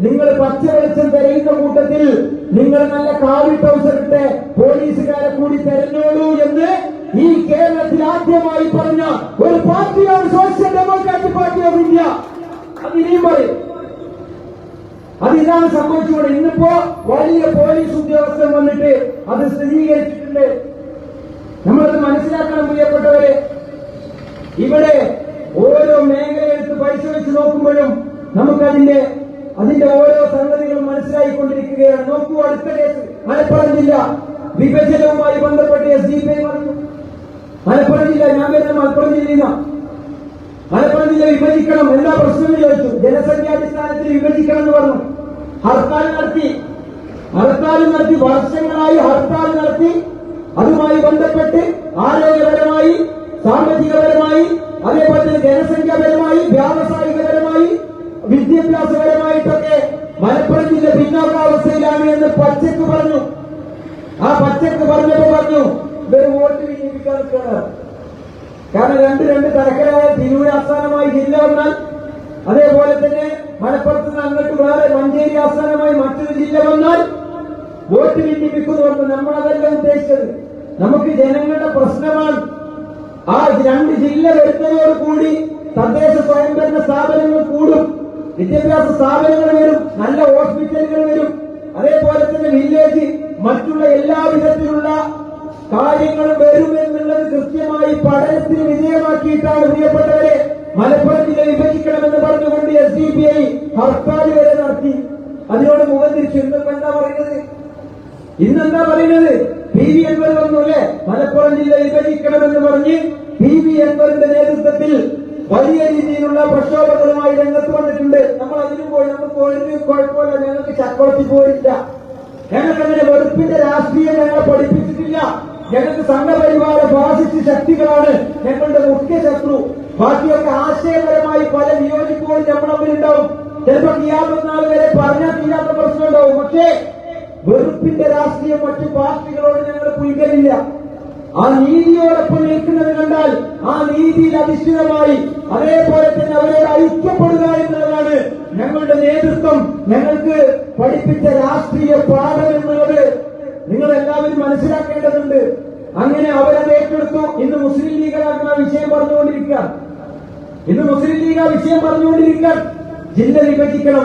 നിങ്ങൾ പച്ച വെളിച്ചം തിരയുന്ന കൂട്ടത്തിൽ നിങ്ങൾ നല്ല കാവി ട്രൗസർ ഇട്ട് പോലീസുകാരെ കൂടി തെരഞ്ഞോളൂ എന്ന് ഈ കേരളത്തിൽ ആദ്യമായി പറഞ്ഞ ഒരു പാർട്ടിയാണ് social democratic party of India. അത് ഇനിയും പറയും. അതിതാണ് സംഭവിച്ചുകൊണ്ട് ഇന്നിപ്പോ വലിയ പോലീസ് ഉദ്യോഗസ്ഥർ വന്നിട്ട് അത് സ്ഥിരീകരിച്ചിട്ടുണ്ട്. നമ്മളത് മനസ്സിലാക്കണം പ്രിയപ്പെട്ടവരെ. ഇവിടെ ഓരോ മേഖലയെടുത്ത് പരിശോധിച്ച് നോക്കുമ്പോഴും നമുക്കതിന്റെ ഓരോ സംഗതികളും മനസ്സിലായിക്കൊണ്ടിരിക്കുകയാണ്. നോക്കൂ, അടുത്ത കേസ് മലപ്പുറം ജില്ല വിഭജനവുമായി ബന്ധപ്പെട്ട് SDPI പറഞ്ഞു. മലപ്പുറം ജില്ല, ഞാൻ വരുന്ന മലപ്പുറം ജില്ലയിൽ മലപ്പുറം ജില്ല വിഭജിക്കണം, എന്താ പ്രശ്നം ചോദിച്ചു. ജനസംഖ്യാടിസ്ഥാനത്തിൽ വിഭജിക്കണം എന്ന് പറഞ്ഞു. ഹർത്താൽ നടത്തി, വർഷങ്ങളായി ഹർത്താൽ നടത്തി. അതുമായി ബന്ധപ്പെട്ട് ആരോഗ്യപരമായി, സാമ്പത്തികപരമായി, അതേപോലെ തന്നെ ജനസംഖ്യാപരമായി, വ്യാവസായികപരമായി, വിദ്യാഭ്യാസപരമായിട്ടൊക്കെ മലപ്പുറം ജില്ല പിന്നോക്കാവസ്ഥയിലാണ് എന്ന് പച്ചക്ക് പറഞ്ഞു. ആ പച്ചക്ക് പറഞ്ഞപ്പോ പറഞ്ഞു ഇതൊരു വോട്ട് വിനിയോഗിക്കാൻ നിൽക്കുകയാണ്. കാരണം രണ്ട് തരക്കരായ തിരൂർ ആസ്ഥാനമായി ജില്ല വന്നാൽ, അതേപോലെ തന്നെ മലപ്പുറത്ത് നിന്ന് അങ്ങോട്ട് വേറെ മഞ്ചേരി ആസ്ഥാനമായി മറ്റൊരു ജില്ല വന്നാൽ വോട്ട് വിനിയോഗിക്കുന്നു പറഞ്ഞു. നമ്മളതല്ല ഉദ്ദേശിച്ചത്. നമുക്ക് ജനങ്ങളുടെ പ്രശ്നമാണ്. ആ രണ്ട് ജില്ല വരുന്നതോടുകൂടി തദ്ദേശ സ്വയംഭരണ സ്ഥാപനങ്ങൾ കൂടും, വിദ്യാഭ്യാസ സ്ഥാപനങ്ങൾ വരും, നല്ല ഹോസ്പിറ്റലുകൾ വരും, അതേപോലെ തന്നെ വില്ലേജ് മറ്റുള്ള എല്ലാ വിധത്തിലുള്ള കാര്യങ്ങളും വരുമെന്നുള്ളത് കൃത്യമായി പഠനത്തിന് വിധേയമാക്കിയിട്ടാണ് പ്രിയപ്പെട്ടവരെ മലപ്പുറം ജില്ല വിഭജിക്കണമെന്ന് പറഞ്ഞുകൊണ്ട് SDPI ഹർത്താൽ വരെ നടത്തി. അതിനോട് മുഖം തിരിച്ചു. ഇന്നിപ്പോ എന്താ പറയുന്നത്? PV അൻവർ വന്നു അല്ലെ, മലപ്പുറം ജില്ല വിഭജിക്കണമെന്ന് പറഞ്ഞ് PV അൻവറിന്റെ നേതൃത്വത്തിൽ വലിയ രീതിയിലുള്ള പ്രക്ഷോഭങ്ങളുമായി രംഗത്ത് വന്നിട്ടുണ്ട്. നമ്മൾ അതിനും പോയി, നമുക്ക് ഒരു കുഴപ്പമില്ല, ഞങ്ങൾക്ക് ചക്രവർത്തി പോയില്ല, ഞങ്ങൾക്കങ്ങനെ വെറുപ്പിന്റെ രാഷ്ട്രീയം ഞങ്ങളെ പഠിപ്പിച്ചിട്ടില്ല, ഞങ്ങൾക്ക് സംഘപരിവാര ഫാസിസ്റ്റ് ശക്തികളാണ് ഞങ്ങളുടെ മുഖ്യ ശത്രു. ബാക്കിയൊക്കെ ആശയപരമായി പല വിയോജിപ്പുകളും നമ്മൾ തമ്മിലുണ്ടാവും. ചിലപ്പോൾ ഇയാളൊന്നാൾ വരെ പറഞ്ഞാൽ തീരാത്ത പ്രശ്നം ഉണ്ടാവും. പക്ഷേ വെറുപ്പിന്റെ രാഷ്ട്രീയം മറ്റു പാർട്ടികളോട് ഞങ്ങൾ പുൽകരില്ല. ആ നീതിയോടൊപ്പം നിൽക്കുന്നത് കണ്ടാൽ ആ നീതിയിൽ അധിഷ്ഠിതമായി അതേപോലെ തന്നെ അവരോട് ഐക്യപ്പെടുക എന്നുള്ളതാണ് ഞങ്ങളുടെ നേതൃത്വം ഞങ്ങൾക്ക് പഠിപ്പിച്ച രാഷ്ട്രീയ പാഠം എന്നുള്ളത് നിങ്ങൾ എല്ലാവരും മനസ്സിലാക്കേണ്ടതുണ്ട്. അങ്ങനെ അവരത് ഏറ്റെടുത്തു. ഇന്ന് മുസ്ലിം ലീഗാണ് വിഷയം പറഞ്ഞുകൊണ്ടിരിക്കുക. ജില്ല വിഭജിക്കണം.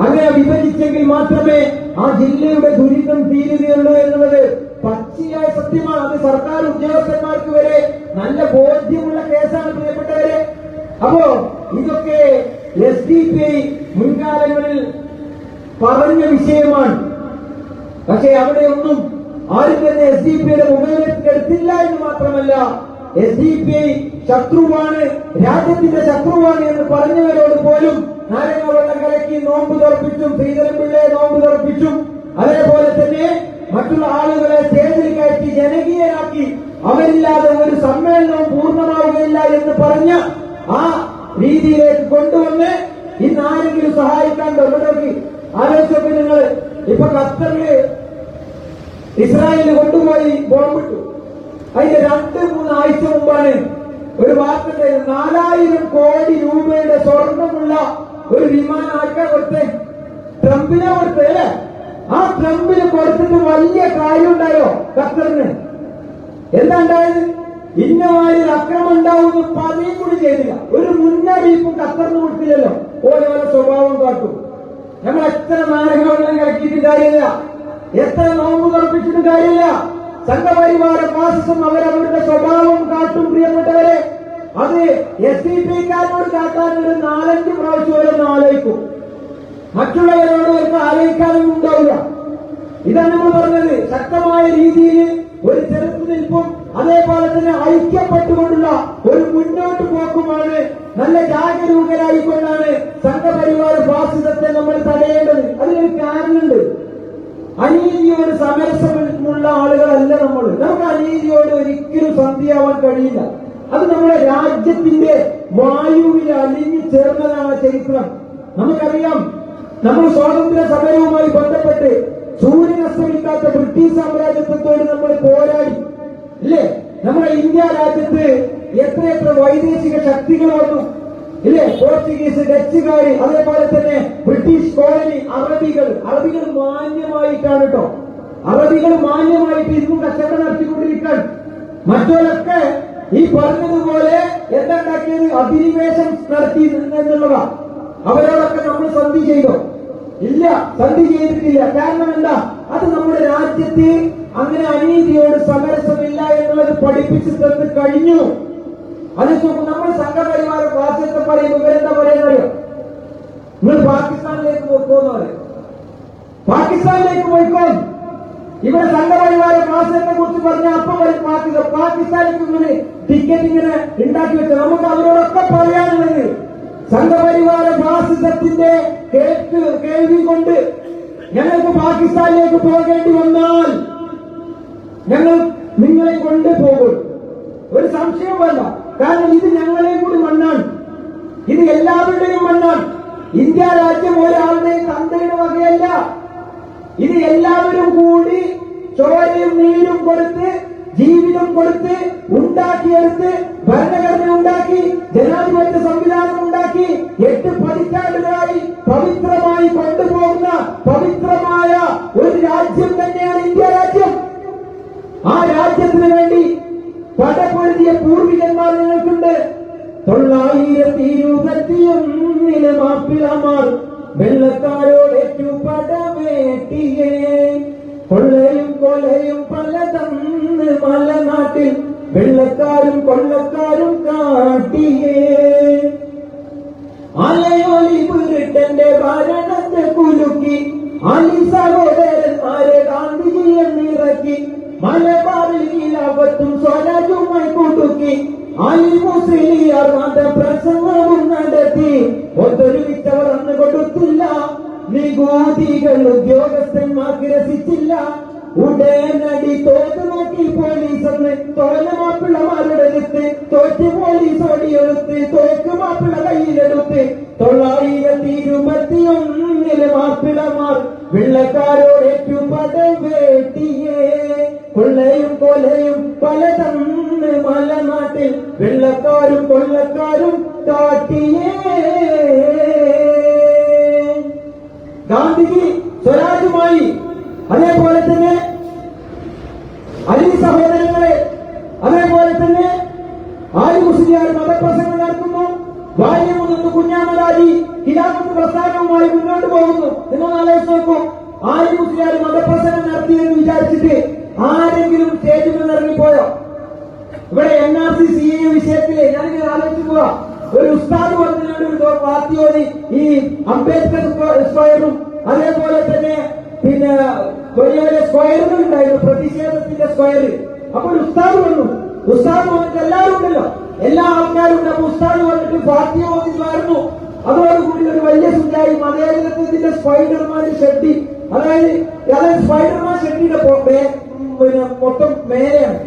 അങ്ങനെ വിഭജിച്ചെങ്കിൽ മാത്രമേ ആ ജില്ലയുടെ ദുരിതം തീരുകയുള്ളൂ എന്നുള്ളത് പച്ചയായ സത്യമാണ്. അത് സർക്കാർ ഉദ്യോഗസ്ഥന്മാർക്ക് വരെ നല്ല ബോധ്യമുള്ള കേസാണ് പ്രിയപ്പെട്ടവരെ. അപ്പോ ഇതൊക്കെ SDPI മുൻകാലങ്ങളിൽ പറഞ്ഞ വിഷയമാണ്. പക്ഷേ അവിടെയൊന്നും ആരും തന്നെ SDPIയുടെ മുഖവിലെടുത്തില്ല എന്ന് മാത്രമല്ല, SDPI ശത്രുവാണ്, രാജ്യത്തിന്റെ ശത്രുവാണ് എന്ന് പറഞ്ഞവരോട് പോലും നാരങ്ങ വെള്ളം കലക്കി നോമ്പ് തുറപ്പിച്ചും, ശ്രീധരൻപിള്ളയെ നോമ്പ് തുറപ്പിച്ചും, അതേപോലെ തന്നെ മറ്റുള്ള ആളുകളെ സ്റ്റേജിൽ കയറ്റി ജനകീയരാക്കി അവരില്ലാതെ ഒരു സമ്മേളനവും പൂർണ്ണമാവുകയില്ല എന്ന് പറഞ്ഞ ആ രീതിയിലേക്ക് കൊണ്ടുവന്ന് ഇന്ന് ആരെങ്കിലും സഹായിക്കാണ്ടോ? ഇവിടെ നോക്കി ആലോചിച്ചപ്പോ നിങ്ങൾ ഇപ്പൊ ഖത്തറില് ഇസ്രായേലിൽ കൊണ്ടുപോയി ബോംബിട്ടു. അതിന്റെ 2-3 ആഴ്ച മുമ്പാണ് ഒരു വാർത്ത 4000 കോടി രൂപയുടെ സ്വർണമുള്ള ഒരു വിമാനം ആർക്കാ കൊടുത്തേ? ട്രംപിനെ കൊടുത്തേ അല്ലേ? ആ ട്രംപിന് കൊടുത്തിട്ട് വലിയ കാര്യം ഉണ്ടായോ ഖത്തറിന്? എന്താ ഉണ്ടായത്? ഇന്നമാതിരി അക്രമം ഉണ്ടാവുമെന്ന് പറയുകയും കൂടി ചെയ്തില്ല. ഒരു മുന്നറിയിപ്പും ഖത്തറിന് കൊടുത്തില്ലല്ലോ. ഓരോ സ്വഭാവം കാട്ടും. നമ്മൾ എത്ര നാരകവെള്ളം കലക്കിയിട്ട് കാര്യമില്ല, എത്ര നോമ്പ് തുറപ്പിച്ചിട്ട് കാര്യമില്ല. സംഘപരിവാര ഫാസിസം അവരവരുടെ സ്വഭാവം കാട്ടും. പ്രിയപ്പെട്ടവരെ, അത് SDP-ക്കാരോട് കാട്ടാൻ ഒരു 4-5 പ്രാവശ്യം അവരൊന്ന് ആലോചിക്കും. മറ്റുള്ളവരോട് അവർക്ക് ആലോചിക്കാനും ഉണ്ടാവില്ല. ഇതാണ് നമ്മൾ പറഞ്ഞത്. ശക്തമായ രീതിയിൽ ഒരു ചെറുത്തുനിൽപ്പും അതേപോലെ തന്നെ ഐക്യപ്പെട്ടുകൊണ്ടുള്ള ഒരു മുന്നോട്ട് പോക്കുമാണ്. നല്ല ജാഗരൂകരായിക്കൊണ്ടാണ് സംഘപരിവാര ഫാസിസത്തെ നമ്മൾ തടയേണ്ടത്. അതിനൊരു കാരണമുണ്ട്. അനീതിയോട് സമരസമുള്ള ആളുകളല്ല നമ്മൾ. നമുക്ക് അനീതിയോട് ഒരിക്കലും സന്ധിയാവാൻ കഴിയില്ല. അത് നമ്മുടെ രാജ്യത്തിന്റെ വായുവിൽ അലിഞ്ഞു ചേർന്നതാണ് ചരിത്രം. നമുക്കറിയാം, നമ്മൾ സ്വാതന്ത്ര്യ സമരവുമായി ബന്ധപ്പെട്ട് സൂര്യൻ അസ്തമിക്കാത്ത ബ്രിട്ടീഷ് സാമ്രാജ്യത്വത്തോട് നമ്മൾ പോരാടി ഇല്ലേ? നമ്മുടെ ഇന്ത്യ രാജ്യത്ത് എത്രയെത്ര വൈദേശിക ശക്തികൾ വന്നു ഇല്ലേ? പോർച്ചുഗീസ്, ഡച്ചുകാര്, അതേപോലെ തന്നെ ബ്രിട്ടീഷ് കോളനി, അറബികൾ മാന്യമായിട്ടാണ് കേട്ടോ. അറബികൾ മാന്യമായിട്ട് ഇന്നും കച്ചവടം നടത്തിക്കൊണ്ടിരിക്കാൻ. മറ്റൊരൊക്കെ ഈ പറഞ്ഞതുപോലെ എന്തുണ്ടാക്കിയത്? അധിനിവേശം നടത്തി എന്നുള്ളതാ. അവരോടൊക്കെ നമ്മൾ സന്ധി ചെയ്തോ? ഇല്ല, സന്ധി ചെയ്തിട്ടില്ല. കാരണം എന്താ? അത് നമ്മുടെ രാജ്യത്ത് അങ്ങനെ അനീതിയോട് സമരസമില്ല എന്നുള്ളത് പഠിപ്പിച്ചു തന്നു കഴിഞ്ഞു. അത് നമ്മൾ സംഘപരിവാര ഫാസിസത്തെ പറയുമ്പോൾ ഇവരെന്താ പറയുന്നറിയോ? നിങ്ങൾ പാകിസ്ഥാനിലേക്ക് പോയിക്കോന്ന് പറയും. പാകിസ്ഥാനിലേക്ക് പോയിക്കോ. ഇവിടെ സംഘപരിവാര ഫാസിസത്തെ കുറിച്ച് പറഞ്ഞ അപ്പം വരും പാകിസ്ഥാനിലേക്ക് ഇങ്ങനെ ടിക്കറ്റ് ഇങ്ങനെ ഉണ്ടാക്കി വെച്ച. നമുക്ക് അവരോടൊക്കെ പറയാനുള്ളത്, സംഘപരിവാര ഫാസിസത്തിന്റെ കേൾവി കൊണ്ട് ഞങ്ങൾക്ക് പാകിസ്ഥാനിലേക്ക് പോകേണ്ടി വന്നാൽ ഞങ്ങൾ നിങ്ങളെ കൊണ്ടുപോകും. ഒരു സംശയം വേണ്ട. കാരണം ഇത് ഞങ്ങളെയും കൂടി മണ്ണാണ്. ഇത് എല്ലാവരുടെയും മണ്ണാണ്. ഇന്ത്യ രാജ്യം ഒരാളുടെയും തന്തയുടെ വകയല്ല. ഇത് എല്ലാവരും കൂടി ചോരയും നീരും കൊടുത്ത് ജീവിതം കൊടുത്ത് ഉണ്ടാക്കിയെടുത്ത് ഭരണഘടന ഉണ്ടാക്കി ജനാധിപത്യ സംവിധാനം ഉണ്ടാക്കി 8 പതിറ്റാണ്ടുകളായി പവിത്രമായി കൊണ്ടുപോകുന്ന പവിത്രമായ ഒരു രാജ്യം തന്നെയാണ് ഇന്ത്യ രാജ്യം. ആ രാജ്യത്തിന് വേണ്ടി പടപൊരുതിയ പൂർവികന്മാർ ഞങ്ങൾക്കുണ്ട്. 921 മാപ്പിളമാർ വെള്ളക്കാരോടേറ്റു പടവേട്ടിയേ. കൊള്ളയും കൊലയും പലതന്ന് മലനാട്ടിൽ വെള്ളക്കാരും കൊള്ളക്കാരും കാട്ടിയേ. അലയോലി ബ്രിട്ടന്റെ ഭരണത്തെ കുലുക്കി അലി സഹോദരന്മാരെ ഗാന്ധിജി എന്നിറക്കി. മലബാറിൽ ഖിലാഫത്തും സ്വരാജുമായി കുടുക്കി. അലി മുസ്ലിയാർ മതപ്രസംഗവും നടത്തി. ഒത്തൊരുമിച്ചവർ അന്ന് കൊടുത്തില്ല. നികുതികൾ ഉദ്യോഗസ്ഥന്മാർക്ക് രസിച്ചില്ല. ഉടനടി തോറ്റ് നോക്കി പോലീസ് ഒന്ന് തോല മാപ്പിളമാരുടെ അടുത്ത് തോറ്റ് പോലീസ് ഓടിയെടുത്ത് തോക്ക് മാപ്പിള കയ്യിലെടുത്ത്. 921 മാപ്പിളമാർ വെള്ളക്കാരോടേറ്റു പടവേട്ടിയേ. കൊള്ളയും കൊലയും പലതന്ന് മലനാട്ടിൽ വെള്ളക്കാരും കൊള്ളക്കാരും കാട്ടിയേ. ഗാന്ധിജി സ്വരാജുമായി, അതേപോലെ തന്നെ അലി സഹോദരങ്ങളെ, അതേപോലെ തന്നെ ആലി മുസ്ലിയാർ മതപ്രസംഗം നടത്തുന്നു. ബാല്യമുതിർന്ന് കുഞ്ഞാമരാജി ഖിലാഫത്ത് പ്രസ്ഥാനവുമായി മുന്നോട്ട് പോകുന്നു. നിങ്ങൾ ആലോചിച്ച് നോക്കൂ. ആലി മുസ്ലിയാർ മതപ്രസംഗം നടത്തിയെന്ന് വിചാരിച്ചിട്ട് ആരെങ്കിലും സ്റ്റേജിൽ നിന്ന് ഇറങ്ങിപ്പോയോ? ഇവിടെ NRC CA വിഷയത്തില് ഞാനിങ്ങനെ ആലോചിച്ചു പോവാ. ഒരു ഉസ്താദ് പറഞ്ഞതിനോട് ഒരു പാർട്ടിയോട് ഈ അംബേദ്കർ സ്ക്വയറും അതേപോലെ തന്നെ പിന്നെ കൊറിയയിലെ സ്ക്വയറുകൾ ഉണ്ടായിരുന്നു, പ്രതിഷേധത്തിന്റെ സ്ക്വയർ. അപ്പോൾ ഉസ്താദ് വന്നു. ഉസ്താദ് വന്നിട്ട് എല്ലാവരും ഉണ്ടല്ലോ, എല്ലാ ആൾക്കാരും ഉണ്ട്. അപ്പൊ ഉസ്താദ് വന്നിട്ട് പാർട്ടിയെ വന്നിട്ടുണ്ടായിരുന്നു. അതോടുകൂടി ഒരു വലിയ സുന്ദരി മതേതരത്വത്തിന്റെ സ്പൈഡർമാൻ ഷെഡി, അതായത് സ്പൈഡർമാൻ ഷെഡിയുടെ പിന്നെ മൊത്തം മേലെയാണ്.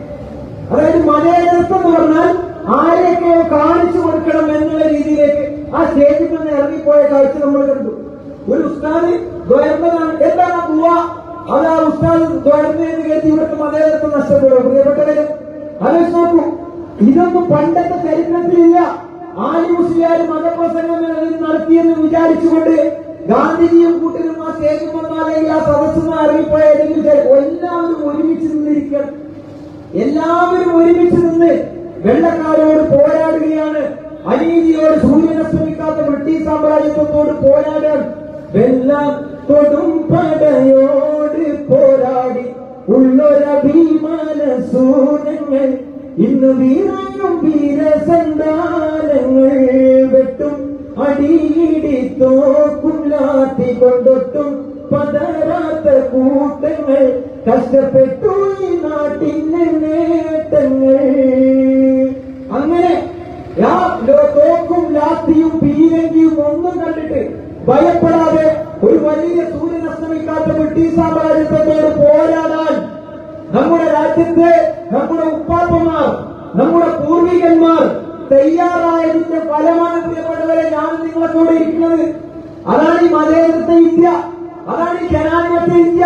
അതായത് മതേതരത്വം എന്ന് പറഞ്ഞാൽ ആരെയൊക്കെയോ കാണിച്ചു കൊടുക്കണം എന്നുള്ള രീതിയിലേക്ക് ആ സ്റ്റേജിൽ നിന്ന് ഇറങ്ങിപ്പോയ കാഴ്ച നമ്മൾ കണ്ടു. ഒരു ഉസ്താദ് ദ്വയർന്നതാണ്. എന്താണ് ദുആ? അത് ആ ഉസ്താദ് ദ്വയർന്നെന്ന് കരുതി ഇവിടുത്തെ മതേതരത്വം നഷ്ടപ്പെടും. പ്രിയപ്പെട്ടവരെ ആലോചിച്ച് നോക്കൂ. ഇതൊന്നും പണ്ടത്തെ ചരിത്രത്തിലില്ല. ആലി മുസ്ലിയാർ മതപ്രസംഗം നടത്തിയെന്ന് വിചാരിച്ചുകൊണ്ട് ഗാന്ധിജിയും കൂട്ടരും ആ സ്റ്റേജിൽ വന്നാലെങ്കിൽ ആ സദസ്സിൽ ഇറങ്ങിപ്പോയ എല്ലാവരും ഒരുമിച്ച് നിന്നിരിക്കണം. എല്ലാവരും ഒരുമിച്ച് നിന്ന് വെള്ളക്കാരോട് പോരാടുകയാണ്. അനീതിയോട് സൂര്യനസ്തമിക്കാത്ത ബ്രിട്ടീഷ് സാമ്രാജ്യത്വത്തോട് പോരാടാൻ വെള്ളം കൊടും പടയോട് പോരാടി ഉള്ളൊരഭിമാന സൂര്യങ്ങൾ ഇന്ന് വീരയും വീരസന്താനങ്ങൾ വെട്ടും അടിയിടി തോക്കും ലാത്തി കൊണ്ടൊട്ടും പതരാത്ത കൂട്ടങ്ങൾ കഷ്ടപ്പെട്ടു ഈ നാട്ടിന്റെ നേട്ടങ്ങൾ. അങ്ങനെ തോക്കും ലാത്തിയും പീരങ്കിയും ഒന്നും കണ്ടിട്ട് ഭയപ്പെടാതെ ഒരു വലിയ സൂര്യൻ അസ്തമിക്കാത്ത ബ്രിട്ടീഷ് സാമ്രാജ്യത്തോട് പോരാടാൻ നമ്മുടെ രാജ്യത്തെ നമ്മുടെ ഉപ്പാപ്പന്മാർ നമ്മുടെ പൂർവികന്മാർ തയ്യാറായതിന്റെ ഫലമാണ് പ്രിയപ്പെട്ടവരെ ഞാൻ നിങ്ങളെ കൂടെ ഇരിക്കുന്നത്. അതാണ് ഈ മതേതരത്വ ഇന്ത്യ, അതാണ് ഈ ജനാധിപത്യ ഇന്ത്യ.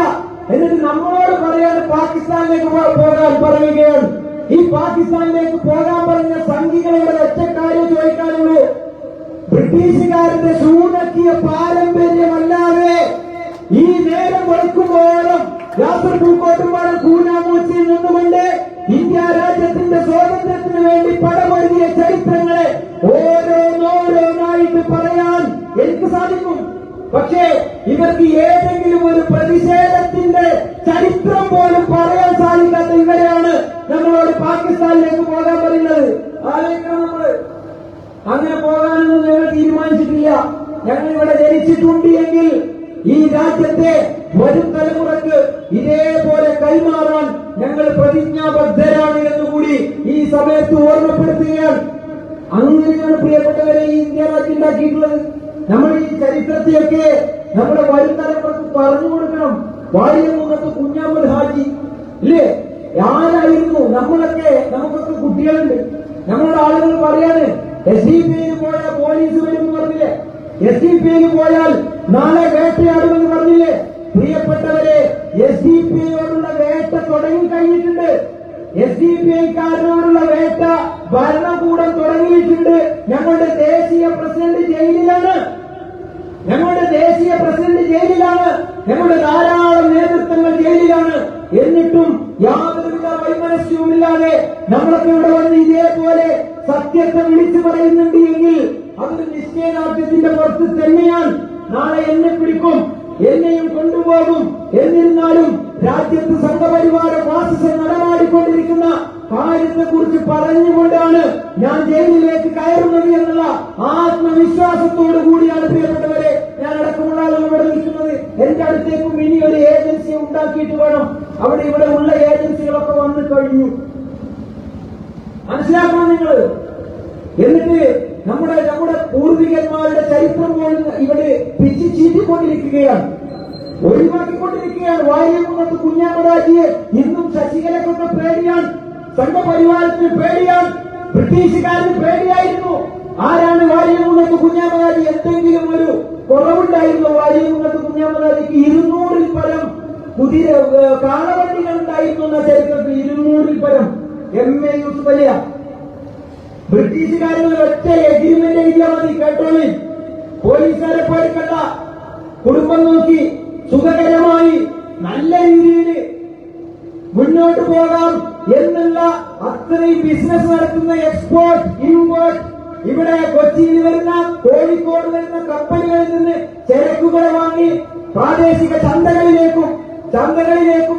എന്നിട്ട് നമ്മളോട് പറയാണ് പാകിസ്ഥാനിലേക്ക് പോകാൻ പറയുകയാണ്. ഈ പാകിസ്ഥാനിലേക്ക് പോകാൻ പറഞ്ഞ സംഘികളുടെ ഒറ്റക്കാര്യം ചോദിക്കാനുള്ളൂ. ബ്രിട്ടീഷുകാരുടെ ശൂനക്കിയ പാരമ്പര്യമല്ലാതെ ഈ നേരം വെളുക്കുമ്പോഴും യാസർ പൂക്കോട്ടുംപാടം കൂനാമൂച്ചിൽ നിന്നുകൊണ്ട് ഇന്ത്യ രാജ്യത്തിന്റെ സ്വാതന്ത്ര്യത്തിന് വേണ്ടി പടമൊരുങ്ങിയ ചരിത്രങ്ങളെ ഓരോന്നോരോന്നായിട്ട് പറയാൻ എനിക്ക് സാധിക്കും. പക്ഷേ ഇവർക്ക് ഏതെങ്കിലും ഒരു പ്രതിഷേധത്തിന്റെ ചരിത്രം പോലും പറയാൻ സാധിക്കാത്ത ഇവരെയാണ് നമ്മളോട് പാകിസ്ഥാനിലേക്ക് പോകാൻ പറയുന്നത്. ആലോചിക്കണം നമ്മള്. അങ്ങനെ പോകാനൊന്നും ഞങ്ങൾ തീരുമാനിച്ചിട്ടില്ല. ഞങ്ങൾ ഇവിടെ ജനിച്ചിട്ടുണ്ട് എങ്കിൽ ഈ രാജ്യത്തെ വരും തലമുറക്ക് ഇതേപോലെ കൈമാറാൻ ഞങ്ങൾ പ്രതിജ്ഞാബദ്ധരാണ് എന്നുകൂടി ഈ സമയത്ത് ഓർമ്മപ്പെടുത്തുകയാണ്. അങ്ങനെയാണ് പ്രിയപ്പെട്ടവരെ ഈ ഇന്ത്യ രാജ്യം ഉണ്ടാക്കിയിട്ടുള്ളത്. നമ്മൾ ഈ ചരിത്രത്തെയൊക്കെ നമ്മുടെ വരും തലമുറക്ക് പറഞ്ഞു കൊടുക്കണം. വാര്യമുഖത്ത് കുഞ്ഞാമൽ ഹാജി ഇല്ലേ, ആരായിരുന്നു? നമുക്കൊക്കെ കുട്ടികളുണ്ട്. നമ്മളുടെ ആളുകൾ പറയാണ് SDPയിൽ പോയാൽ പോലീസ് വരുമെന്ന് പറഞ്ഞില്ലേ, SDPയിൽ പോയാൽ നാളെ വേട്ടയാടുമെന്ന് പറഞ്ഞില്ലേ. പ്രിയപ്പെട്ടവരെ, SDPയോടുള്ള വേട്ട തുടങ്ങിക്കഴിഞ്ഞിട്ടുണ്ട്. SDPക്കാരനോടുള്ള വേട്ട ഭരണകൂടം തുടങ്ങിയിട്ടുണ്ട്. ഞങ്ങളുടെ ദേശീയ പ്രസിഡന്റ് ജയിലിലാണ്. ഞങ്ങളുടെ ധാരാളം നേതൃത്വങ്ങൾ ജയിലിലാണ്. എന്നിട്ടും യാതൊരുവിധ വൈമനസ്യവുമില്ലാതെ നമ്മളൊക്കെ ഇവിടെ വന്ന് ഇതേപോലെ സത്യത്തെ വിളിച്ചു പറയുന്നുണ്ട് എങ്കിൽ അതൊരു നിശ്ചയദാർഢ്യത്തിന്റെ പുറത്ത് തന്നെയാണ്. നാളെ എന്നെ പിടിക്കും, എന്നെയും കൊണ്ടുപോകും. എന്നിരുന്നാലും രാജ്യത്ത് സംഘപരിവാര ഫാസിസം നടമാടിക്കൊണ്ടിരിക്കുന്ന കാര്യത്തെക്കുറിച്ച് പറഞ്ഞുകൊണ്ടാണ് ഞാൻ ജയിലിലേക്ക് കയറുന്നത് എന്നുള്ള ആത്മവിശ്വാസത്തോടു കൂടിയാണ് പ്രിയപ്പെട്ടവരെ ഞാൻ അടക്കമുള്ള ആളുകൾ ഇവിടെ നിൽക്കുന്നത്. എന്റെ അടുത്തേക്കും ഇനി ഒരു ഏജൻസി ഉണ്ടാക്കിയിട്ട് വേണം. ഇവിടെ ഉള്ള ഏജൻസികളൊക്കെ വന്നു കഴിഞ്ഞു. മനസ്സിലാക്കണം നിങ്ങൾ. എന്നിട്ട് നമ്മുടെ പൂർവികന്മാരുടെ ചരിത്രം ഇവിടെ പിച്ച് ചീറ്റിക്കൊണ്ടിരിക്കുകയാണ്, ഒഴിവാക്കിക്കൊണ്ടിരിക്കുകയാണ്. വാര്യമുഖത്ത് കുഞ്ഞാമരാജിയെ ഇന്നും ശശികലക്കൊക്കെ പേടിയാണ്, സംഘപരിവാരത്തിന് പേടിയാണ്, ബ്രിട്ടീഷുകാരന് പേടിയായിരുന്നു. ആരാണ് വാര്യമുഖത്ത് കുഞ്ഞാമരാജി? എന്തെങ്കിലും ഒരു കുറവുണ്ടായിരുന്നു വാര്യമുഖത്ത് കുഞ്ഞാമരാജിക്ക്? 200-ൽ പരം കാളവണ്ടികൾ ഉണ്ടായിരുന്നു എന്ന ചരിത്രത്തിൽ. 200-ൽ പരം. MA യൂസുഫ് അലിയ ബ്രിട്ടീഷുകാരൻ ഒറ്റ എഗ്രിമെന്റ് എഴുതിയാൽ മതി, കേട്ടോളി. പോലീസുകാരെ പേടിക്കണ്ട, കുടുംബം നോക്കി സുഖകരമായി നല്ല രീതിയിൽ മുന്നോട്ട് പോകാം എന്നുള്ള അത്രയും ബിസിനസ് നടത്തുന്ന എക്സ്പോർട്ട് ഇമ്പോർട്ട് ഇവിടെ കൊച്ചിയിൽ വരുന്ന കോഴിക്കോട് വരുന്ന കപ്പലുകളിൽ നിന്ന് ചരക്കുകൾ വാങ്ങി പ്രാദേശിക ചന്തകളിലേക്കും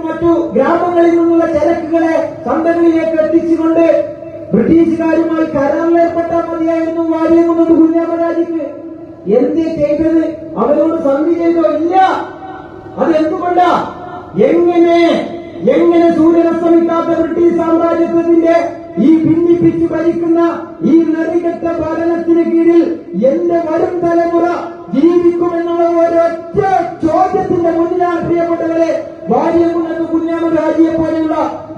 മറ്റു ഗ്രാമങ്ങളിൽ നിന്നുള്ള ചരക്കുകളെ ചന്തകളിലേക്ക് എത്തിച്ചുകൊണ്ട് ബ്രിട്ടീഷുകാരുമായി കരാറിലേർപ്പെട്ടാൽ മതിയായിരുന്നു വാര്യമുഖത്ത് കുഞ്ഞാമരാജിക്ക്. എന്തേ ചെയ്തത്? അവരോട് സന്ധി ചെയ്തോ? ഇല്ല. അതെന്തുകൊണ്ടാ? എങ്ങനെ സൂര്യനസ്തമിക്കാത്ത ബ്രിട്ടീഷ് സാമ്രാജ്യത്വത്തിന്റെ ഈ ഭിന്നിപ്പിച്ചു ഭരിക്കുന്ന ഈ നെറികെട്ട ഭരണത്തിന് കീഴിൽ എന്റെ വരും തലമുറ ജീവിക്കുമെന്നുള്ള ഒരൊറ്റ ചോദ്യത്തിന്റെ മുന്നിലാണ് പ്രിയപ്പെട്ടവരെ വാര്യമുഖത്ത് കുഞ്ഞാമരാജിയെ പോലെയുള്ള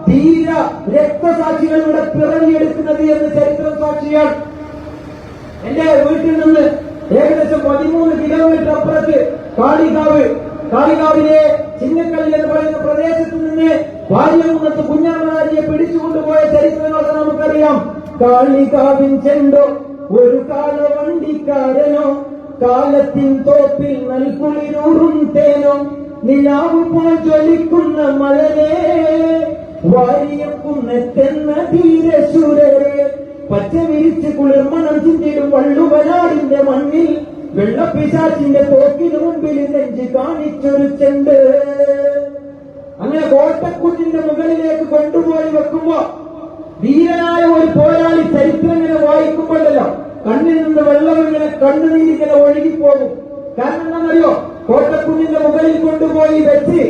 ധീര രക്തസാക്ഷികളുടെ പിറവിയെടുക്കുന്നത് എന്ന് ചരിത്രം സാക്ഷിയാണ്. എന്റെ വീട്ടിൽ നിന്ന് ഏകദേശം 13 കിലോമീറ്റർ അപ്പുറത്ത് കാളികാവിലെ ചിന്നക്കല്ല് എന്ന് പറയുന്ന പ്രദേശത്ത് നിന്ന് വാര്യംകുന്നത്ത് കുഞ്ഞാമനാരിയെ പിടിച്ചുകൊണ്ടുപോയ ചരിത്രങ്ങളൊക്കെ നമുക്കറിയാം. കാളികാവിൻ ചെണ്ടോ ഒരു കാലവണ്ടിക്കാരനോ, കാലത്തിൻ തോപ്പിൽ നൽകുളിരൂറും തേനോ, നിലാവ് പോൽ ജ്വലിക്കുന്ന മലരേ, വാര്യംകുന്നത്തെന്ന ധീരശൂരരെ, പച്ച വിരിച്ച് കുളിർമണം ചിന്തിടും വള്ളുവനാടിന്റെ മണ്ണിൽ വെള്ളപ്പിശാച്ചിന്റെ തോക്കിന് മുമ്പിൽ നെഞ്ച് കാണിച്ചൊരു ചെണ്ട്. അങ്ങനെ കോട്ടക്കുന്നിന്റെ മുകളിലേക്ക് കൊണ്ടുപോയി വെക്കുമ്പോ ധീരനായ ഒരു പോരാളി ചരിത്രം ഇങ്ങനെ വായിക്കുമ്പോഴല്ലോ കണ്ണിൽ നിന്ന് വെള്ളം ഇങ്ങനെ കണ്ണുനീരിങ്ങനെ ഒഴുകിപ്പോകും. കാരണം എന്താണെന്നറിയോ? കോട്ടക്കുന്നിന്റെ മുകളിൽ കൊണ്ടുപോയി വെച്ച്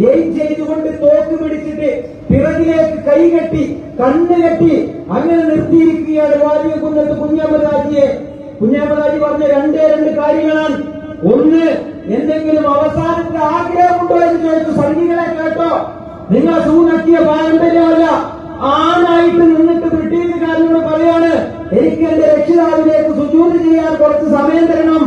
എയിം ചെയ്തുകൊണ്ട് തോക്ക് പിടിച്ചിട്ട് പിറകിലേക്ക് കൈകെട്ടി കണ്ണുകെട്ടി അങ്ങനെ നിർത്തിയിരിക്കുകയാണ് വാര്യംകുന്നത്ത് കുഞ്ഞാമരാജിയെ. കുഞ്ഞാമരാജി പറഞ്ഞ രണ്ട് കാര്യങ്ങളാണ്. ഒന്ന്, എന്തെങ്കിലും അവസാനത്തെ ആഗ്രഹമുണ്ടോ എന്ന് ചോദിച്ചു. സംഘികളെ കേട്ടോ, നിങ്ങൾ സൂനക്കിയ പാരമ്പര്യമല്ല, ആണായിട്ട് നിന്നിട്ട് ബ്രിട്ടീഷുകാരനോട് പറയാണ്, എനിക്ക് എന്റെ രക്ഷിതാവിലേക്ക് സുജൂദ് ചെയ്യാൻ കുറച്ച് സമയം തരണം.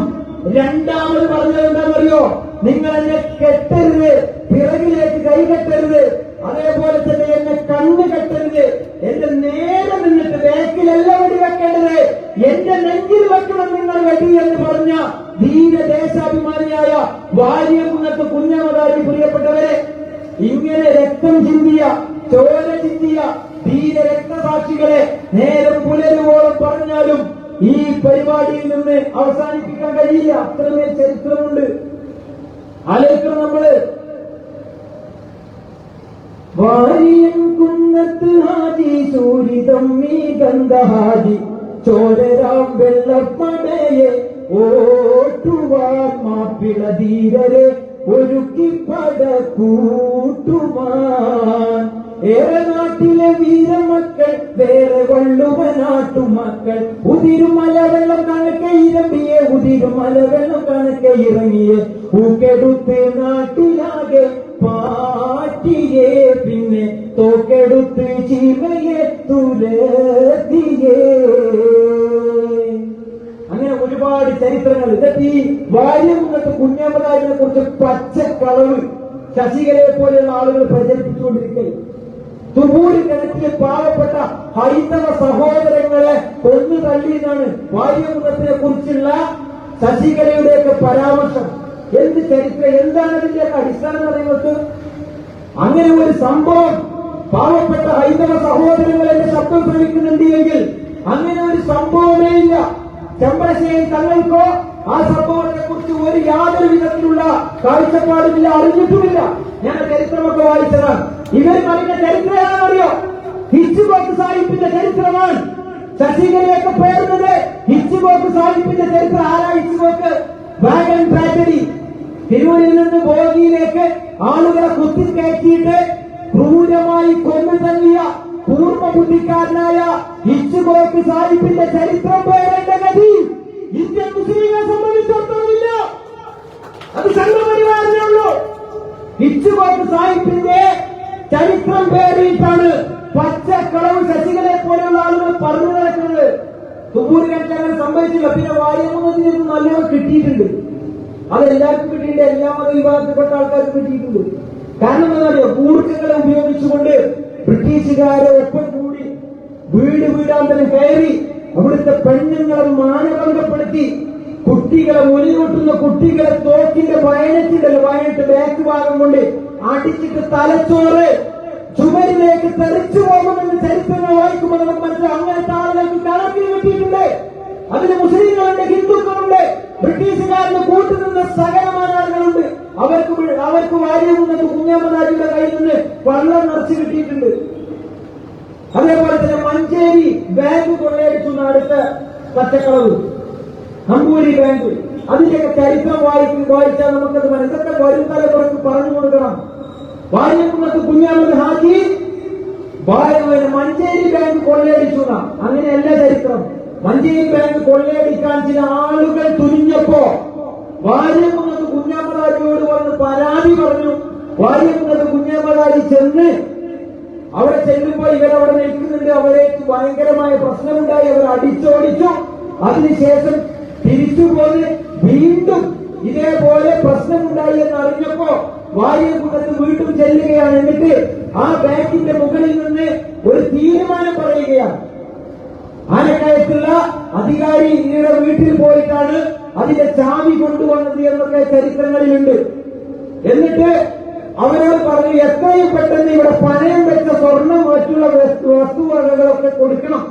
രണ്ടാമത് പറഞ്ഞത് എന്താണെന്നറിയോ? നിങ്ങൾ എന്നെ കെട്ടരുത്, പിറകിലേക്ക് കൈകെട്ടരുത്, അതേപോലെ തന്നെ എന്നെ കണ്ണ് കെട്ടരുത്, എന്റെ നേരെ നിന്നിട്ട് ബാക്കിലല്ല വെടി വെക്കേണ്ടത്, എന്റെ നെഞ്ചിൽ വെക്കണം നിങ്ങൾ വെടി എന്ന് പറഞ്ഞ ധീരദേശാഭിമാനിയായ വാര്യംകുന്നത്ത് കുഞ്ഞാമരാജി. പ്രിയപ്പെട്ടവരെ, ഇങ്ങനെ രക്തം ചിന്തിയ, ചോര ചിന്തിയ ധീര രക്തസാക്ഷികളെ നേരം പുലരുവോളം പറഞ്ഞാലും ഈ പരിപാടിയിൽ നിന്ന് അവസാനിപ്പിക്കാൻ കഴിയില്ല. അത്രമേൽ ചരിത്രമുണ്ട്. ആലോചിക്കണം നമ്മള്. വാര്യംകുന്നത്ത് ഹാജി സൂരിതമ്മി ഗന്ധഹാജി ചോരരാം വെള്ളപ്പടയെ ഓട്ടുവാൻ മാപ്പിള ധീരരെ ഒരുക്കി പട കൂട്ടുവാൻ. ഏറെ നാട്ടിലെ വീരമക്കൾ വേറെ വള്ളുവനാട്ടുമക്കൾ ഉതിരുമല വെള്ളം കണക്കെ ഇറങ്ങിയെ ഉതിരുമല വെള്ളം കണക്കെ ഇറങ്ങിയെ ൂക്കെടുത്ത് നാട്ടിലാകെ പാറ്റിയെ പിന്നെ തോക്കെടുത്ത് ചീമയെ തുലത്തിയേ. അങ്ങനെ ഒരുപാട് ചരിത്രങ്ങൾ. ഇതൊക്കെ ഈ വാര്യംകുന്നത്ത് കുഞ്ഞാമരാജിനെ കുറിച്ച് പച്ചക്കളവ് ശശികലയെ പോലെയുള്ള ആളുകൾ പ്രചരിപ്പിച്ചുകൊണ്ടിരിക്കുകയും തുബൂരി കിണറ്റിലെ പാവപ്പെട്ട ഹൈന്ദവ സഹോദരങ്ങളെ കൊന്നു തള്ളിയെന്നാണ് വാര്യംകുന്നത്തിനെ കുറിച്ചുള്ള ശശികലയുടെയൊക്കെ പരാമർശം. എന്ത് ചരിത്രം, എന്താണ് അതിന്റെയൊക്കെ അടിസ്ഥാനം പറയുന്നത്? അങ്ങനെ ഒരു സംഭവം പാവപ്പെട്ട ഹൈന്ദവ സഹോദരങ്ങൾ എന്റെ ശബ്ദം ശ്രമിക്കുന്നുണ്ട് എങ്കിൽ അങ്ങനെ ഒരു സംഭവമേ ഇല്ല. ചെമ്പ്രശ്ശേരി തങ്ങൾക്കോ ആ സംഭവത്തെ കുറിച്ച് ഒരു യാതൊരു വിധത്തിലുള്ള കാഴ്ചപ്പാടുമില്ല, അറിഞ്ഞിട്ടുമില്ല. ഞാൻ ചരിത്രമൊക്കെ വായിച്ചതാണ്. ഇവർ പറയുന്ന ചരിത്രമാണെന്നറിയോ? ഹിച്ച്കോക്ക് സാഹിബിന്റെ ചരിത്രമാണ്. ശശികലയൊക്കെ പേരുന്നത് ഹിച്ച്കോക്ക് സാഹിബിന്റെ ചരിത്രം. ആരാ ഹിച്ച്കോക്ക്? Wagon tragedy. തിരൂരിൽ നിന്ന് ബോഗിയിലേക്ക് ആളുകളെ കുത്തിക്കയറ്റിയിട്ട് ക്രൂരമായി കൊന്നു തള്ളിയ പൂർവ്വബുദ്ധിക്കാരനായ ഹിച്ച്കോക്ക് സാഹിബിന്റെ ചരിത്രം പേരേണ്ട ഗതി ഇന്ത്യൻ മുസ്ലിങ്ങളെ സംബന്ധിച്ചിടത്തോളമില്ല. അത് സംഘപരിവാരനേ ഉള്ളൂ. ഹിച്ച്കോക്ക് സാഹിബിന്റെ ചരിത്രം പേരിട്ടാണ് പച്ചക്കളവ് ശശികലയെ പോലെയുള്ള ആളുകൾ പറഞ്ഞു നടക്കുന്നത്. തുബൂർ കിണറ്റിൽ അങ്ങനെ സംഭവിച്ചില്ല. പിന്നെ വാര്യംകുന്നത്തിൽ നിന്ന് നല്ലോണം കിട്ടിയിട്ടുണ്ട്. അതെല്ലാവർക്കും കിട്ടിയിട്ടുണ്ട്. എല്ലാ മതവിഭാഗത്തിൽപ്പെട്ട ആൾക്കാർക്ക് കിട്ടിയിട്ടുണ്ട്. കാരണം എന്താണെന്നറിയോ? കൂർക്കങ്ങളെ ഉപയോഗിച്ചുകൊണ്ട് ബ്രിട്ടീഷുകാരെ ഒപ്പം കൂടി വീടാന്തരം കയറി അവിടുത്തെ പെണ്ണുങ്ങളെ മാനഭംഗപ്പെടുത്തി കുട്ടികളെ മുലികൂട്ടുന്ന കുട്ടികളെ തോക്കിന്റെ വയനറ്റ് ബാക്ക് ഭാഗം കൊണ്ട് അടിച്ചിട്ട് തലച്ചോറ് ചുമരിലേക്ക് തെറിച്ചു പോകുമെന്ന് ചരിത്രങ്ങൾ വായിക്കുമ്പോൾ നമുക്ക് മനസ്സിലാവും. അങ്ങനത്തെ ആളുകൾക്ക് കണക്കിന് കിട്ടിയിട്ടുണ്ട്. അതിന് മുസ്ലിങ്ങളുണ്ട്, ഹിന്ദുക്കളുണ്ട്, ബ്രിട്ടീഷുകാരന് കൂട്ടുനിന്ന സകലമായ ആളുകളുണ്ട്. അവർക്ക് വാര്യംകുന്നത്ത് കുഞ്ഞാമരാജിയുടെ കയ്യിൽ നിന്ന് വെള്ളം നിറച്ചു കിട്ടിയിട്ടുണ്ട്. അതേപോലെ തന്നെ മഞ്ചേരി ബാങ്ക് കൊള്ളയടിച്ചു അടുത്ത പച്ചക്കളവ്, നമ്പൂരി ബാങ്ക്. അതിന്റെയൊക്കെ ചരിത്രം വായിച്ചാൽ നമുക്കത് എന്തൊക്കെ വരും തലമുറക്ക് പറഞ്ഞു കൊടുക്കണം. വാര്യംകുന്നത്ത് കുഞ്ഞാമത് ഹാജി മഞ്ചേരി ബാങ്ക് കൊള്ളയടിച്ചു. അങ്ങനെയല്ല ചരിത്രം. മഞ്ചേരി ബാങ്ക് കൊള്ളയടിക്കാൻ ചില ആളുകൾ തുനിഞ്ഞപ്പോ വാര്യംകുന്നത്ത് കുഞ്ഞാമരാജിയോട് വന്ന് പരാതി പറഞ്ഞു. വാര്യംകുന്നത്ത് കുഞ്ഞാമരാജി ചെന്ന് അവിടെ ചെല്ലുമ്പോൾ ഇവരവിടെ നിൽക്കുന്നുണ്ട്. അവരേക്ക് ഭയങ്കരമായ പ്രശ്നമുണ്ടായി. അവർ അടിച്ചോടിച്ചു. അതിനുശേഷം തിരിച്ചുപോയി വീണ്ടും ഇതേപോലെ പ്രശ്നമുണ്ടായി എന്ന് അറിഞ്ഞപ്പോ വാര്യകുന്നത്ത് വീണ്ടും ചെല്ലുകയാണ്. എന്നിട്ട് ആ ബാങ്കിന്റെ മുകളിൽ നിന്ന് ഒരു തീരുമാനം പറയുകയാണ്. ആനക്കയത്തുള്ള അധികാരിയുടെ വീട്ടിൽ പോയിട്ടാണ് അതിന്റെ ചാവി കൊണ്ടുവന്നത് എന്നൊക്കെ ചരിത്രങ്ങളിലുണ്ട്. എന്നിട്ട് അവരോട് പറഞ്ഞു, എത്രയും പെട്ടെന്ന് ഇവിടെ പണയം വെച്ച സ്വർണം മറ്റുള്ള വസ്തുവകകളൊക്കെ കൊടുക്കണം.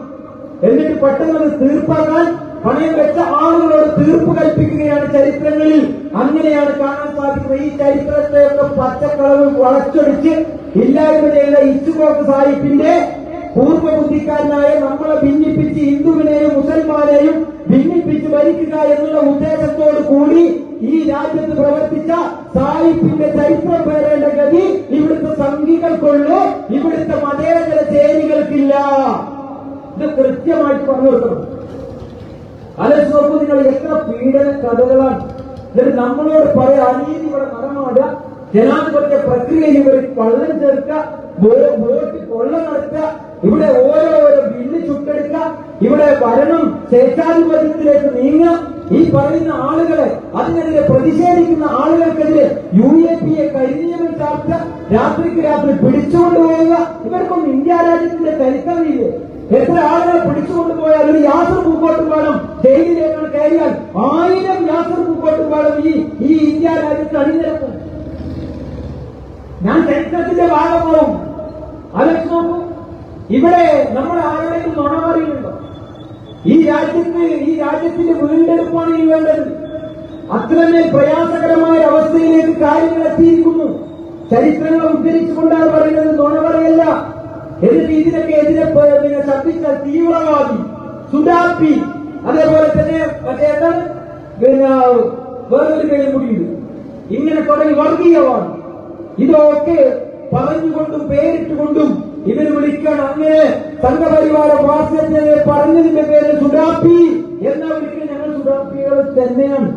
എന്നിട്ട് പെട്ടെന്ന് അത് തീർപ്പാക്കാൻ പണയം വെച്ച ആളുകളോട് തീർപ്പ് കൽപ്പിക്കുകയാണ് ചരിത്രങ്ങളിൽ. അങ്ങനെയാണ് കാണാൻ സാധിക്കുന്നത്. ഈ ചരിത്രത്തെയൊക്കെ പച്ചക്കളവ് വളച്ചൊടിച്ച് ഇല്ലായ്മ ചെയ്ത ഇച്ചുകോക്ക് സാഹിബിന്റെ പൂർവ്വബുദ്ധിക്കാരനായ നമ്മളെ ഭിന്നിപ്പിച്ച് ഹിന്ദുവിനെയും മുസൽമാനെയും ഭിന്നിപ്പിച്ച് ഭരിക്കുക എന്നുള്ള ഉദ്ദേശത്തോടു കൂടി ഈ രാജ്യത്ത് പ്രവർത്തിച്ച സാഹിബിന്റെ ചരിത്രം പേരേണ്ട ഗതി ഇവിടുത്തെ സംഘികൾക്കുള്ളൂ, ഇവിടുത്തെ മതേതര ചേരികൾക്കില്ല. ഇത് കൃത്യമായിട്ട് പറഞ്ഞു കൊടുക്കണം. ആലോചിച്ച് നോക്കൂ, നിങ്ങൾ എത്ര പീഡന കഥകളാണ്. എന്നിട്ട് നമ്മളോട് പറയാ അനീതി ഇവിടെ നടമാടുക, ജനാധിപത്യ പ്രക്രിയയിൽ ഇവർ കള്ളം ചേർക്കുക, വോട്ട് കൊള്ള നടത്തുക, ഇവിടെ ഓരോരോ ബില്ല് ചുട്ടെടുക്കുക, ഇവിടെ ഭരണം സ്വേച്ഛാധിപത്യത്തിലേക്ക് നീങ്ങുക. ഈ പറയുന്ന ആളുകളെ, അതിനെതിരെ പ്രതിഷേധിക്കുന്ന ആളുകൾക്കെതിരെ UAPA കരിനിയമം ചാർത്തുക, രാത്രിക്ക് രാത്രി പിടിച്ചുകൊണ്ടുപോവുക. ഇവർക്കൊന്നും ഇന്ത്യ രാജ്യത്തിന്റെ ചരിത്രമില്ലേ? എത്ര ആളുകളെ പിടിച്ചുകൊണ്ടുപോയാൽ ഒരു യാത്ര പൂക്കോട്ടും വേണം, ജയിലിലേക്കാണ് കയറിയാൽ 1000 യാത്ര പൂക്കോട്ടും വേണം ഈ ഇന്ത്യ രാജ്യത്ത് അണിനിരക്കും. ഞാൻ ചരിത്രത്തിന്റെ ഭാഗമാവും. ആലോചിച്ച് നോക്കൂ, ഇവിടെ നമ്മൾ ആരുടെയും നുണ പറയുന്നുണ്ടോ? ഈ രാജ്യത്തിന്റെ വീണ്ടെടുപ്പാണ് ഇനി വേണ്ടത്. അത്രമേൽ പ്രയാസകരമായ അവസ്ഥയിലേക്ക് കാര്യങ്ങൾ എത്തിയിരിക്കുന്നു. ചരിത്രങ്ങൾ ഉദ്ധരിച്ചുകൊണ്ടാണ് പറയുന്നത്, നുണ പറയല്ല. എന്നിട്ട് ഇതിനൊക്കെ എതിരെ ശബ്ദിച്ച തീവ്രവാദി, സുഡാപ്പി, അതേപോലെ തന്നെ വേറൊരു പേരും കൂടിയുണ്ട്, ഇങ്ങനെ തുടങ്ങി വർഗീയവാദി, ഇതൊക്കെ പറഞ്ഞുകൊണ്ടും പേരിട്ടുകൊണ്ടും ഇവർ വിളിക്കണം. അങ്ങനെ സംഘപരിവാര വാസ്യത്തിനെ പറഞ്ഞതിന്റെ പേര് സുഡാപ്പി എന്ന വിളിക്കുന്ന ഞങ്ങൾ സുഡാപ്പികൾ തന്നെയാണ്.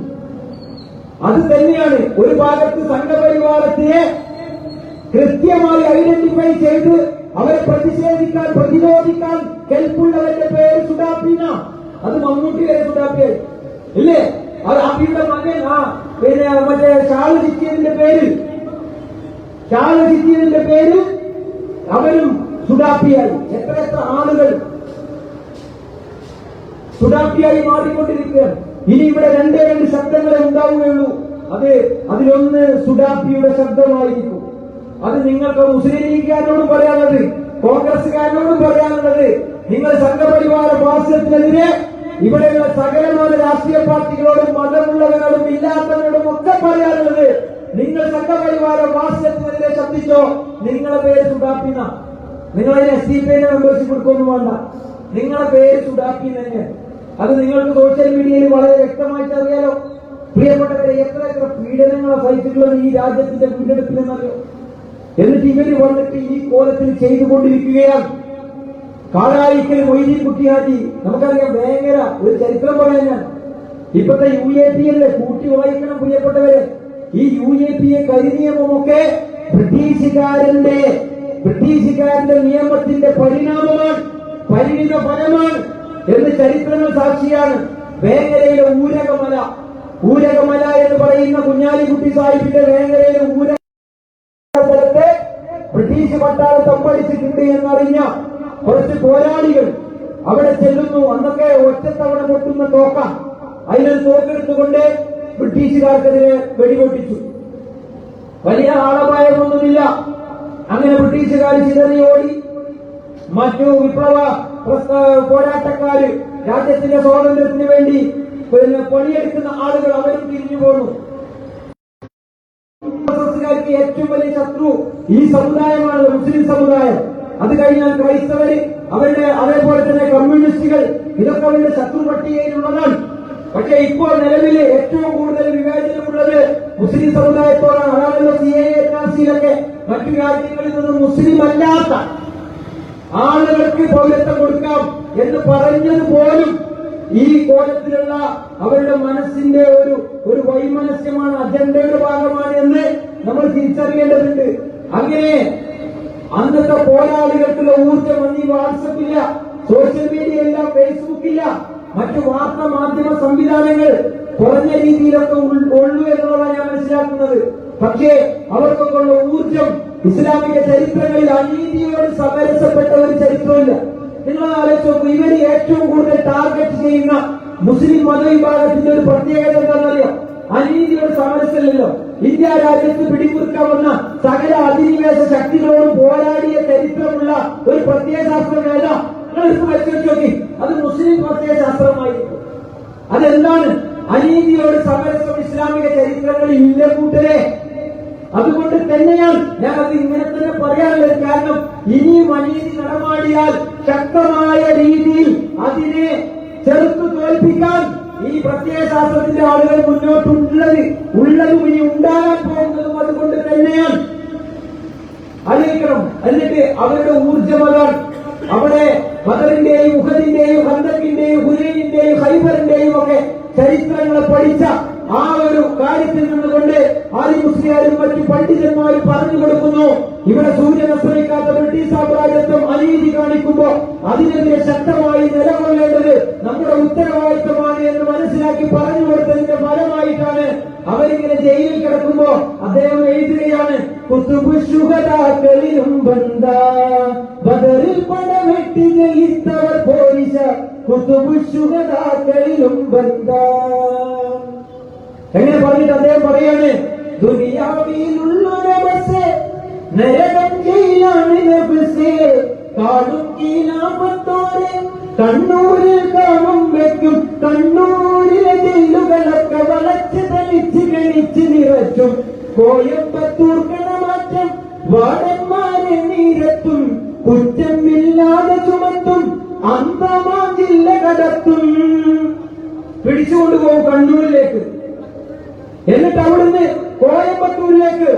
അത് തന്നെയാണ്. ഒരു ഭാഗത്ത് സംഘപരിവാരത്തെ കൃത്യമായി ഐഡന്റിഫൈ ചെയ്ത് അവരെ പ്രതിഷേധിക്കാൻ പ്രതിരോധിക്കാൻ കെൽപ്പുള്ളവരുടെ പേര് സുഡാപ്പിന. അത് മമ്മൂട്ടി വരെ സുഡാപ്പിയായി ഇല്ലേ? അത് അബിയുടെ മകൻ പിന്നെ മറ്റേ ഷാള് ചിറ്റിയതിന്റെ പേര് അവരും സുഡാപ്പിയായി. എത്ര ആളുകൾ സുഡാപ്പിയായി മാറിക്കൊണ്ടിരിക്കുകയാണ്. ഇനി ഇവിടെ രണ്ട് ശബ്ദങ്ങളെ ഉണ്ടാവുകയുള്ളൂ. അതിലൊന്ന് സുഡാപ്പിയുടെ ശബ്ദമായിരിക്കും. അത് നിങ്ങൾക്ക് മുസ്ലിം ലീഗുകാരനോടും പറയാനുള്ളത്, കോൺഗ്രസുകാരനോടും പറയാനുള്ളത്, നിങ്ങൾ സംഘപരിവാര ഭാഷ്യത്തിനെതിരെ ഇവിടെയുള്ള സകലമായ രാഷ്ട്രീയ പാർട്ടികളോടും മതമുള്ളവരോടും ഇല്ലാത്തവരോടും ഒക്കെ പറയാനുള്ളത്, നിങ്ങൾ സംഘപരിവാര ഭാഷ്യത്തിനെതിരെ ശബ്ദിച്ചോ, നിങ്ങളെ പേര് സുഡാപ്പിന്ന. നിങ്ങളതിന് SDPI മെമ്പർഷിപ്പ് കൊടുക്കൊന്നും വേണ്ട, നിങ്ങളെ പേര് സുഡാപ്പി തന്നെ. അത് നിങ്ങൾക്ക് സോഷ്യൽ മീഡിയയിൽ വളരെ വ്യക്തമായിട്ട് അറിയാലോ. പ്രിയപ്പെട്ടവരെ, എത്ര പീഡനങ്ങളെ സഹിച്ചിട്ടുള്ളത് ഈ രാജ്യത്തിന്റെ വീണ്ടെടുപ്പിലെന്നറിയോ? എന്നിട്ട് ഇവര് വന്നിട്ട് ഈ കോലത്തിൽ ചെയ്തുകൊണ്ടിരിക്കുകയാണ്. കാടായിക്കൽ മൊയ്തീൻ കുട്ടിയാജി, നമുക്കറിയാം, ഭയങ്കര ഒരു ചരിത്രം പറയാൻ ഞാൻ. ഇപ്പോഴത്തെ UAPA കൂട്ടി വായിക്കണം പ്രിയപ്പെട്ടവരെ. ഈ UAPA കരിനിയമമൊക്കെ ബ്രിട്ടീഷുകാരന്റെ നിയമത്തിന്റെ പരിണാമമാണ്, പരിണിത ഫലമാണ് എന്ന് ചരിത്രങ്ങൾ സാക്ഷിയാണ്. വേങ്ങരയിലെ ഊരകമല എന്ന് പറയുന്ന കുഞ്ഞാലിക്കുട്ടി സാഹിബിന്റെ വേങ്ങരയിലെ സ്ഥലത്തെ ബ്രിട്ടീഷ് പട്ടാളം തമ്പടിച്ചിട്ടുണ്ട് എന്നറിഞ്ഞ കുറച്ച് പോരാളികൾ അവിടെ ചെല്ലുന്നു. അന്നൊക്കെ ഒറ്റത്തവണ പൊട്ടുന്ന തോക്ക, അതിനൊരു തോക്കെടുത്തുകൊണ്ട് ബ്രിട്ടീഷുകാർക്കെതിരെ വെടിപൊട്ടിച്ചു. വലിയ ആളപായമൊന്നുമില്ല. അങ്ങനെ ബ്രിട്ടീഷുകാർ ചിതറിയോടി. മറ്റു വിപ്ലവ പോരാട്ടക്കാര്, രാജ്യത്തിന്റെ സ്വാതന്ത്ര്യത്തിന് വേണ്ടി പണിയെടുക്കുന്ന ആളുകൾ അവരും തിരിഞ്ഞു പോന്നു. ക്കാർക്ക് ഏറ്റവും വലിയ ശത്രു ഈ സമുദായമാണ്, മുസ്ലിം സമുദായം. അത് കഴിഞ്ഞാൽ ക്രൈസ്തവര്, അതേപോലെ തന്നെ കമ്മ്യൂണിസ്റ്റുകൾ, ഇതൊക്കെ അവരുടെ ശത്രു പട്ടികയിലുള്ളതാണ്. പക്ഷെ ഇപ്പോൾ നിലവിൽ ഏറ്റവും കൂടുതൽ വിവേചനമുള്ളത് മുസ്ലിം സമുദായത്തോടാണ്. അതാണല്ലോ CAA NRC-യിലൊക്കെ മറ്റു രാജ്യങ്ങളിൽ നിന്നും മുസ്ലിം അല്ലാത്ത ആളുകൾക്ക് പൗരത്വം കൊടുക്കാം എന്ന് പറഞ്ഞത് പോലും ഈ കോലത്തിലുള്ള അവരുടെ മനസ്സിന്റെ ഒരു വൈമനസ്യമാണ്, അജണ്ടയുടെ ഭാഗമാണ് എന്ന് നമ്മൾ തിരിച്ചറിയേണ്ടതുണ്ട്. അങ്ങനെ അന്നത്തെ പോരാളികൾക്കുള്ള ഊർജ്ജം അന്ന് ഈ വാട്സപ്പില്ല, സോഷ്യൽ മീഡിയ ഇല്ല, ഫേസ്ബുക്ക് ഇല്ല, മറ്റു വാർത്താ മാധ്യമ സംവിധാനങ്ങൾ കുറഞ്ഞ രീതിയിലൊക്കെ ഉള്ളൂ എന്നുള്ളതാണ് ഞാൻ മനസ്സിലാക്കുന്നത്. പക്ഷേ അവർക്കൊക്കെ ഉള്ള ഊർജ്ജം ഇസ്ലാമിക ചരിത്രങ്ങളിൽ അനീതിയോട് സമരസപ്പെട്ട ഒരു ചരിത്രമില്ല. നിങ്ങൾ ആലോചിച്ച് നോക്കൂ, ഇവര് ഏറ്റവും കൂടുതൽ ടാർഗറ്റ് ചെയ്യുന്ന മുസ്ലിം മതവിഭാഗത്തിന്റെ ഒരു പ്രത്യേകത എന്താണെന്നറിയോ? അനീതിയോട് സമരസമല്ലല്ലോ. ഇന്ത്യ രാജ്യത്ത് പിടിമുറുക്കാൻ വന്ന സകല അധിനിവേശ ശക്തികളോടും പോരാടിയ ചരിത്രമുള്ള ഒരു പ്രത്യയശാസ്ത്രം ഏതാ? നിങ്ങൾക്ക് പരിശോധിച്ച് നോക്കി, അത് മുസ്ലിം പ്രത്യയശാസ്ത്രമായിരിക്കും. അതെന്താണ്? അനീതിയോട് സമരസം ഇസ്ലാമിക ചരിത്രങ്ങളിൽ ഇല്ല കൂട്ടരെ. അതുകൊണ്ട് തന്നെയാണ് ഞാൻ അത് ഇങ്ങനെ തന്നെ പറയാനുള്ളത്. കാരണം ഇനിയും അനീതി നടമാടിയാൽ ശക്തമായ രീതിയിൽ അതിനെ ചെറുത്തു തോൽപ്പിക്കാൻ ഈ പ്രത്യയശാസ്ത്രത്തിന്റെ ആളുകൾ ഉള്ളതും ഇനി ഉണ്ടാകാൻ പോകുന്നതും അതുകൊണ്ട് തന്നെയാണ്. അറിയിക്കണം. എന്നിട്ട് അവരുടെ ഊർജ്ജം അതാണ്. അവിടെ ബദറിന്റെയും ഉഹദിന്റെയും ഖന്തക്കിന്റെയും ഹുനൈനിന്റെയും ഖൈബറിന്റെയും ഒക്കെ ചരിത്രങ്ങളെ പഠിച്ച ആ ഒരു കാര്യത്തിൽ നിന്നുകൊണ്ട് ആലി മുസ്ലിയാരും മറ്റു പണ്ഡിതന്മാരും പറഞ്ഞു കൊടുക്കുന്നു, ഇവിടെ സൂര്യൻ അസ്തമിക്കാത്ത ബ്രിട്ടീഷ് സാമ്രാജ്യത്വം അനീതി കാണിക്കുമ്പോൾ അതിനെതിരെ ശക്തമായി നിലകൊള്ളേണ്ടത് നമ്മുടെ ഉത്തരവാദിത്തമാണ് എന്ന് മനസ്സിലാക്കി പറഞ്ഞു കൊടുത്തതിന്റെ ഫലമായിട്ടാണ് അവരിങ്ങനെ ജയിലിൽ കിടക്കുമ്പോ അദ്ദേഹം എഴുതുകയാണ്, കുത്തുബുശുഹദാക്കളിലും ബന്ധ ബദറിൽ പടവെട്ടി ജയിത്തവർ പോരിശ കുത്തുബുശുഹദാക്കളിലും ബന്ധ. എങ്ങനെ പറഞ്ഞിട്ട് അദ്ദേഹം പറയാണ്, ദുനിയാവിലുള്ളൊരവസ്ഥ നരകം കീഴാണ് നഫ്സ് കാടും കീഴാമത്തോരെ കണ്ണൂരിൽ കാമം വെക്കും കണ്ണൂരിലെ ജയിലുകളൊക്കെ വളച്ച് തളിച്ച് ഗണിച്ച് നിറച്ചും കോയമ്പത്തൂർ കണമാറ്റം വാടന്മാരെ നീരത്തും കുറ്റമില്ലാതെ ചുമത്തും അന്തമാ ജില്ല കടത്തും. പിടിച്ചുകൊണ്ടുപോകും കണ്ണൂരിലേക്ക്, എന്നിട്ട് അവിടുന്ന് കോയമ്പത്തൂരിലേക്ക്,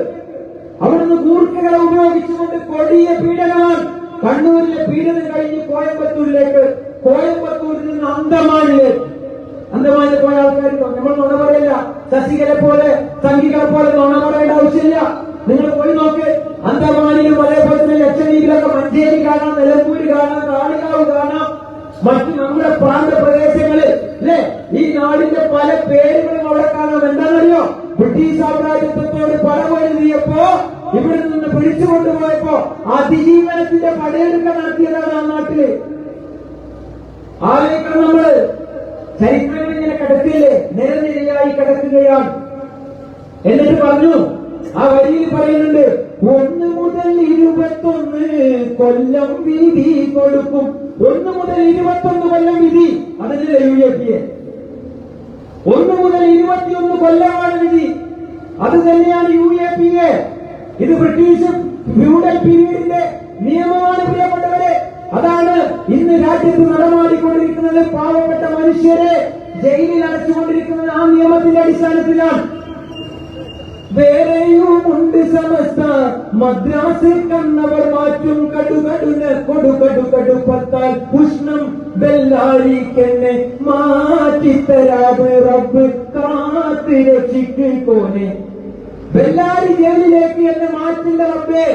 അവിടുന്ന് ഗൂർഖകളെ ഉപയോഗിച്ചുകൊണ്ട് കൊടിയ പീഡനമാണ്. കണ്ണൂരിലെ പീഡനം കഴിഞ്ഞ് കോയമ്പത്തൂരിലേക്ക്, കോയമ്പത്തൂരിൽ നിന്ന് അന്തമാനിൽ പോയ ആൾക്കാരുണ്ടോ? നമ്മൾ നുണ പറയില്ല. ശശികലെ പോലെ സംഘികളെ പോലെ നുണ പറയേണ്ട ആവശ്യമില്ല. നിങ്ങൾ പോയി നോക്ക്, അന്തമാനിലും അതേപോലെ തന്നെ ലക്ഷദ്വീപിലൊക്കെ മഞ്ചേരി കാണാം, നിലമ്പൂര് കാണാം, കാളികാവ് കാണാം, മറ്റു നമ്മുടെ പ്രാന്തപ്രദേശങ്ങളിൽ അല്ലെ ഈ നാടിന്റെ പല പേരുകളും അവിടെ കാണാം. എന്താണെന്നറിയോ? ബ്രിട്ടീഷ് സാമ്രാജ്യത്വത്തോട് പടവെഴുതിയപ്പോ ഇവിടെ നിന്ന് പിടിച്ചുകൊണ്ടുപോയപ്പോ അതിജീവനത്തിന്റെ പടയെടുക്ക നടത്തിയതാണ് ആ നാട്ടില്. ആലോചിക്കണം, നമ്മള് ചരിത്രങ്ങൾ ഇങ്ങനെ കിടക്കില്ലേ, നിരനിരയായി കിടക്കുകയാണ്. എന്നിട്ട് പറഞ്ഞു, ആ വരിയിൽ പറയുന്നുണ്ട്, 1 മുതൽ 21 കൊല്ലം വിധി കൊടുക്കും. 1 മുതൽ 21 കൊല്ലം വിധി. അതിന്റെ UAPA 1 മുതൽ 21 കൊല്ലമാണ് വിധി. അത് തന്നെയാണ് UAPA. ഇത് ബ്രിട്ടീഷ് ഫ്യൂഡൽ പീരീഡിന്റെ നിയമമാണ് പ്രിയപ്പെട്ടവരെ. അതാണ് ഇന്ന് രാജ്യത്ത് നടമാടിക്കൊണ്ടിരിക്കുന്നത്. പാവപ്പെട്ട മനുഷ്യരെ ജയിലിൽ അടച്ചുകൊണ്ടിരിക്കുന്നത് ആ നിയമത്തിന്റെ അടിസ്ഥാനത്തിലാണ്. വേറെയുമുണ്ട് സമസ്ത മദ്രാസിൽ കന്നവർ മാറ്റും കടുകടുന് കൊടുകടുകടുപ്പത്താൽ ഉഷ്ണം ബെല്ലാരിക്കെന്നെ മാറ്റിത്തരാബ് റബ്ബ് കാത്ത് രക്ഷിക്കോനെ. ബെല്ലാരി ജയിലിലേക്ക് എന്നെ മാറ്റില്ല റബ്ബേ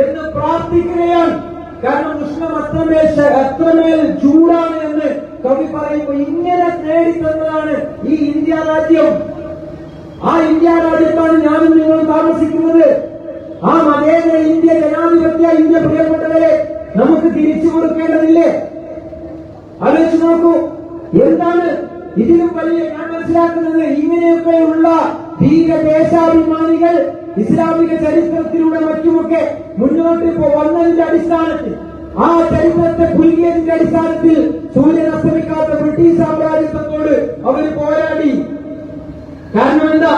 എന്ന് പ്രാർത്ഥിക്കുകയാണ്. കാരണം ഉഷ്ണം അത്രമേൽ ചൂടാണ് എന്ന് കവി പറയുമ്പോൾ ഇങ്ങനെ നേടിത്തന്നതാണ് ഈ ഇന്ത്യ രാജ്യം. ആ ഇന്ത്യ രാജ്യത്താണ് ഞാനും നിങ്ങളും താമസിക്കുന്നത്. ആ മതേതര ഇന്ത്യ, ജനാധിപത്യ ഇന്ത്യ പ്രിയപ്പെട്ടവരെ നമുക്ക് തിരിച്ചു കൊടുക്കേണ്ടതില്ലേ? ആലോചിച്ച് നോക്കൂ, എന്താണ് ഇതിലും വലിയ ഞാൻ മനസ്സിലാക്കുന്നത്? ഇങ്ങനെയൊക്കെയുള്ള ധീരദേശാഭിമാനികൾ ഇസ്ലാമിക ചരിത്രത്തിലൂടെ മറ്റുമൊക്കെ മുന്നോട്ട് വന്നതിന്റെ അടിസ്ഥാനത്തിൽ, ആ ചരിത്രത്തെ പുൽകിയതിന്റെ അടിസ്ഥാനത്തിൽ സൂര്യൻ അസ്തമിക്കാത്ത ബ്രിട്ടീഷ് സാമ്രാജ്യത്വത്തോട് അവർ പോരാടി. കാരണം എന്താ?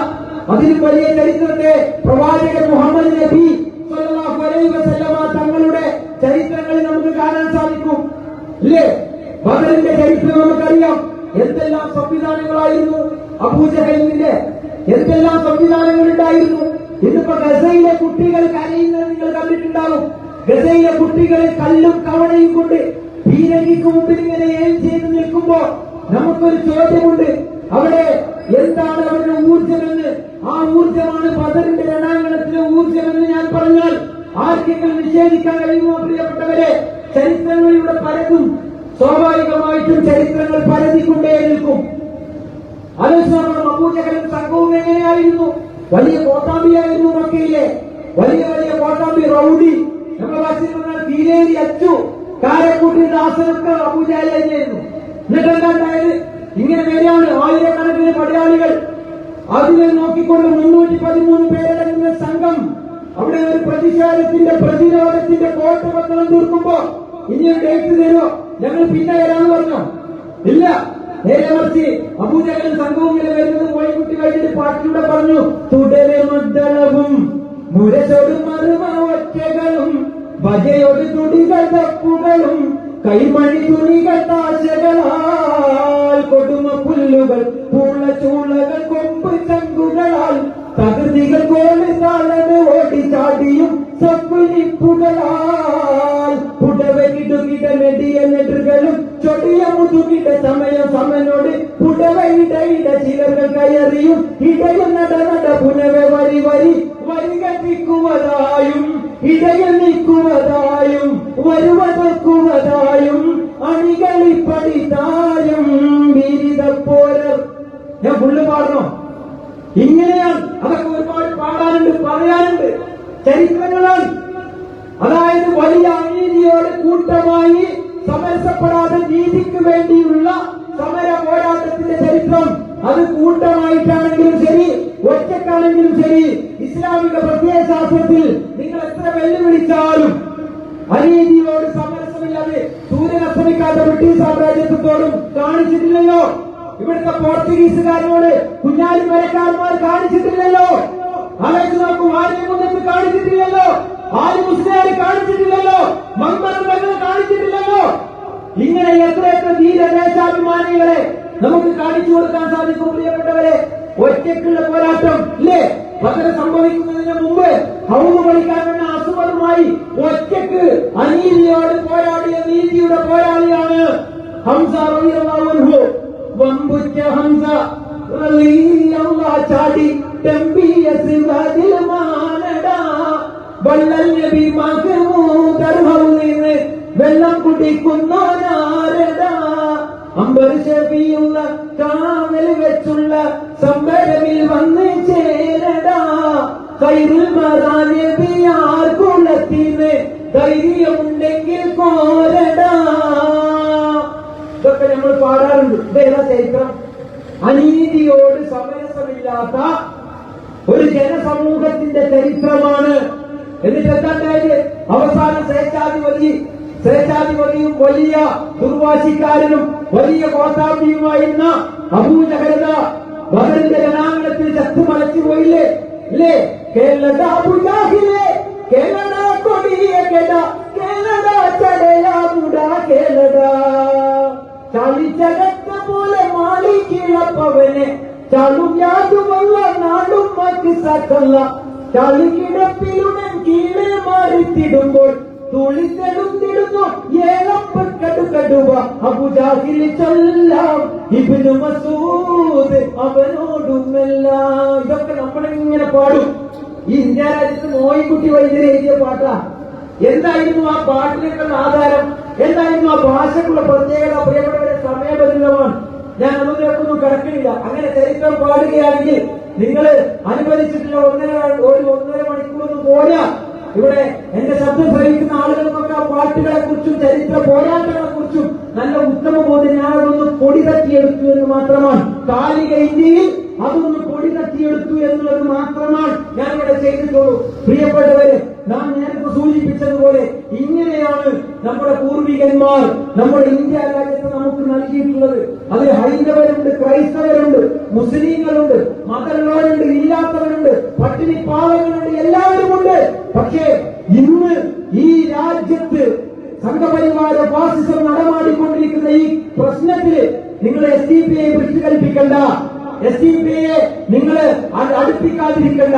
അതിലും വലിയ ചരിത്രത്തെ പ്രവാചകൻ മുഹമ്മദ് നബി സ്വല്ലല്ലാഹു അലൈഹി വസല്ലമ തങ്ങളുടെ ചരിത്രങ്ങളിൽ നമുക്ക് കാണാൻ സാധിക്കും. ഇല്ലേ? ബദറിന്റെ ചരിത്രം നമുക്കറിയാം. എന്തെല്ലാം സംവിധാനങ്ങളായിരുന്നു അബൂജഹലിന്റെ, എന്തെല്ലാം സംവിധാനങ്ങൾ ഉണ്ടായിരുന്നു. ഇന്നിപ്പോ ഗസയിലെ കുട്ടികൾ കരയുന്നത് നിങ്ങൾ കണ്ടിട്ടുണ്ടാവും. ഗസയിലെ കുട്ടികളെ കല്ലും കവണയും കൊണ്ട് പീരങ്കിക്ക് മുമ്പിൽ ഇങ്ങനെ ഏം ചെയ്ത് നിൽക്കുമ്പോ നമുക്കൊരു ചോദ്യമുണ്ട്, അവിടെ എന്താണ് അവരുടെ ഊർജ്ജമെന്ന്? ആ ഊർജ്ജമാണ് ബദറിന്റെ രണാങ്കണത്തിലെ ഊർജ്ജമെന്ന് ഞാൻ പറഞ്ഞാൽ ആർക്കെങ്കിലും നിഷേധിക്കാൻ കഴിയുമോ പ്രിയപ്പെട്ടവരെ? ചരിത്രങ്ങളിലൂടെ പലതും സ്വാഭാവികമായിട്ടും ചരിത്രങ്ങൾ പരതിക്കൊണ്ടേ നിൽക്കും. ആലോചിക്കണം, അബൂജഹലും സംഘവും എങ്ങനെയായിരുന്നു? വലിയ കോട്ടാമ്പിയായിരുന്നു മക്കയിലെ. വലിയ വലിയ കോട്ടാമ്പി റൗഡി, നമ്മുടെ ഭാഷയിൽ പറഞ്ഞാൽ കീലേരി അച്ചു, കാരക്കൂട്ടി ദാസനൊക്കെ അബൂജഹൽ തന്നെയായിരുന്നു. എന്നിട്ടെന്താ ഉണ്ടായത്? ഇങ്ങനെ വരികയാണ് ആയിരക്കണക്കിന് പടയാളികൾ. അതിനെ നോക്കിക്കൊണ്ട് 313 പേരടങ്ങുന്ന സംഘം അവിടെ ഒരു പ്രതിഷേധത്തിന്റെ പ്രതിരോധത്തിന്റെ കോട്ടപത്രം തീർക്കുമ്പോ ഇനിയൊരു ഡേറ്റ് തരുമോ, ഞങ്ങൾ പിന്നെ വരാന്ന് പറഞ്ഞോ? ഇല്ല. നേരെ മറിച്ച് അബൂജഹലും സംഘവും ഇങ്ങനെ വരുന്നത് കോഴിക്കുട്ടി കഴിഞ്ഞിട്ട് പാട്ടിലൂടെ പറഞ്ഞു, തുടരെ മദ്ദളവും മുരശോടും മറുമൊറ്റകളും ഭജയോട് തുടികൾ തപ്പുകളും കൈമണി തുണികൾ താശകളാൽ കൊടുമ പുല്ലുകൾ പൂള ചൂളകൾ കൊമ്പ് ചങ്കുകളാൽ തകൃതികൾ കോളി താളത് ഓടിച്ചാടിയും സപ്പുനിപ്പുകളാൽ പുടവകിടുകിട നെടിയ നെടുകളും ചൊടിയ മുതുകിട സമയം സമനോട് പുടവയിടയിട ചിലകൾ കയറിയും ഇടയിൽ നട നട പുനവ വരി വരി വരികൾ നിൽക്കുവതായും ഇടയിൽ നിൽക്കുവതായും വരുവതക്കുവതായും അണികളിപ്പടിതായും ബിരുദപ്പോരർ. ഞാൻ ഫുള്ള് പാടണോ? ഇങ്ങനെയാണ്. അതൊക്കെ ഒരുപാട് പാടാനുണ്ട്, പറയാനുണ്ട്, ചരിത്രങ്ങളാണ്. അതായത് വലിയ അനീതിയോട് കൂട്ടമായി സമരസപ്പെടാതെ നീതിക്ക് വേണ്ടിയുള്ള സമര പോരാട്ടത്തിന്റെ ചരിത്രം. അത് കൂട്ടമായിട്ടാണെങ്കിലും ശരി, ഒറ്റക്കാണെങ്കിലും ശരി, ഇസ്ലാമിക പ്രത്യയശാസ്ത്രത്തിൽ നിങ്ങൾ എത്ര വെല്ലുവിളിച്ചാലും അനീതിയോട് സമരസമില്ലാതെ സൂര്യൻ അസ്തമിക്കാത്ത ബ്രിട്ടീഷ് സാമ്രാജ്യത്തോടും കാണിച്ചിട്ടില്ലല്ലോ. ഇവിടുത്തെ പോർച്ചുഗീസുകാരോട് കുഞ്ഞാലി മരക്കാരന്മാർ കാണിച്ചിട്ടില്ലല്ലോ. ആലോചിച്ച് നോക്കൂ, ആര്യകുന്നത്ത് കാണിച്ചിട്ടില്ലല്ലോ, ആര്യ മുസ്ലിയാർ കാണിച്ചിട്ടില്ലല്ലോ, മന്മകൾ കാണിച്ചിട്ടില്ലല്ലോ. ഇങ്ങനെ എത്ര ധീരദേശാഭിമാനികളെ നമുക്ക് കാണിച്ചു കൊടുക്കാൻ സാധിക്കും പ്രിയപ്പെട്ടവരെ. ഒറ്റയ്ക്കുള്ള പോരാട്ടം ഇല്ലേ? പകര സംഭവിക്കുന്നതിന് മുമ്പ് ഹൗദ് കളിക്കാൻ വേണ്ട അസുഖമായി ഒറ്റയ്ക്ക് അനീതിയോട് പോരാടിയ നീതിയുടെ പോരാളിയാണ് ഹംസ റളിയല്ലാഹു അൻഹു. വമ്പുറ്റ ഹംസ റളിയല്ലാഹു ചാടി തമ്പിയ സിവാദിൽ മാനടാ വല്ലൽ നബി മഖ്മൂദർ ഹൗലിന് വെള്ളം കുടിക്കുന്നോനാരടാ അമ്പർ ഷഫിയുള്ള കാവൽ വെച്ചുള്ള സംബരമിൽ വന്ന് ചേരടാ ഖൈറുൽ മറാനബിയാർ കുലത്തിന് ധൈര്യമുണ്ടെങ്കിൽ കോരടാ. ഇതൊക്കെ നമ്മൾ പാടാറുണ്ട്. ഇതേതാ ചരിത്രം? അനീതിയോട് സമരസമില്ലാത്ത ഒരു ജനസമൂഹത്തിന്റെ ചരിത്രമാണ്. എന്നിട്ട് എന്താണ്ടായത്? അവസാന സ്വേച്ഛാധിപതിയും വലിയ ദുർവാശിക്കാരനും വലിയ കോത്താമ്പിയുമായിരുന്ന അബൂജഹൽ ബദറിന്റെ ജനാംഗണത്തിൽ ചത്തുമലച്ചു പോയില്ലേ? ഇല്ലേ? കേരള അബൂജാഹിലെ കേരള കൊടിയ കേട കേരള ചടയാമുട കേരള ചളിച്ചകത്ത പോലെ മാളിക്കിളപ്പവനെ ചളുയാതുമല്ല നാടും മറ്റ് സകല ചളിക്കിടപ്പിലുടൻ കീഴെ മാറിത്തിടുമ്പോൾ തുളിത്തെടുത്തിടുന്നു ഏലപ്പക്കടുകടുവ അബൂജാഹിൽ ചൊല്ലാം ഇബ്നു മസൂദ് അവനോടുമെല്ലാം. ഇതൊക്കെ നമ്മളിങ്ങനെ പാടും. ഈ ഇന്ത്യ രാജ്യത്ത് മോയിൻകുട്ടി വൈദ്യർ എഴുതിയ പാട്ടാ. എന്തായിരുന്നു ആ പാട്ടിലേക്കുള്ള ആധാരം? എന്തായിരുന്നു ആ ഭാഷക്കുള്ള പ്രത്യേകത? പ്രിയപ്പെട്ടവരെ, സമയബന്ധിതമാണ്, ഞാൻ അതിലേക്കൊന്നും കിടക്കുന്നില്ല. അങ്ങനെ ചരിത്രം പാടുകയാണെങ്കിൽ നിങ്ങൾ അനുവദിച്ചിട്ടുള്ള ഒന്നര മണിക്കൂറൊന്നും പോരാ. ഇവിടെ എന്റെ ശബ്ദം ശ്രമിക്കുന്ന ആളുകൾക്കൊക്കെ ആ പാട്ടുകളെ കുറിച്ചും ചരിത്ര പോരാട്ടങ്ങളെ കുറിച്ചും നല്ല ഉത്തമ ബോധം ഞാനതൊന്ന് പൊടി തട്ടിയെടുത്തു എന്ന് മാത്രമാണ്. കാലിക ഇന്ത്യയിൽ അതൊന്ന് പൊടി തട്ടിയെടുത്തു എന്നുള്ളത് മാത്രമാണ് ഞാനിവിടെ ചെയ്തിട്ടുള്ളൂ. പ്രിയപ്പെട്ടവരെ, നാം നേരത്തെ സൂചിപ്പിച്ചതുപോലെ ഇങ്ങനെയാണ് നമ്മുടെ പൂർവികന്മാർ നമ്മുടെ ഇന്ത്യ രാജ്യത്ത് നമുക്ക് നൽകിയിട്ടുള്ളത്. അതിൽ ഹൈന്ദവരുണ്ട്, ക്രൈസ്തവരുണ്ട്, മുസ്ലിങ്ങളുണ്ട്, മതമുള്ളവരുണ്ട്, ഇല്ലാത്തവരുണ്ട്, പട്ടിണി പാവങ്ങളുണ്ട്, എല്ലാവരുമുണ്ട്. പക്ഷേ ഇന്ന് ഈ രാജ്യത്ത് സംഘപരിവാര ഫാസിസം നടമാടിക്കൊണ്ടിരിക്കുന്ന ഈ പ്രശ്നത്തില് നിങ്ങൾ SDPI പിടിച്ചു കൽപ്പിക്കണ്ട, SDPI നിങ്ങൾ അടുപ്പിക്കാതിരിക്കണ്ട.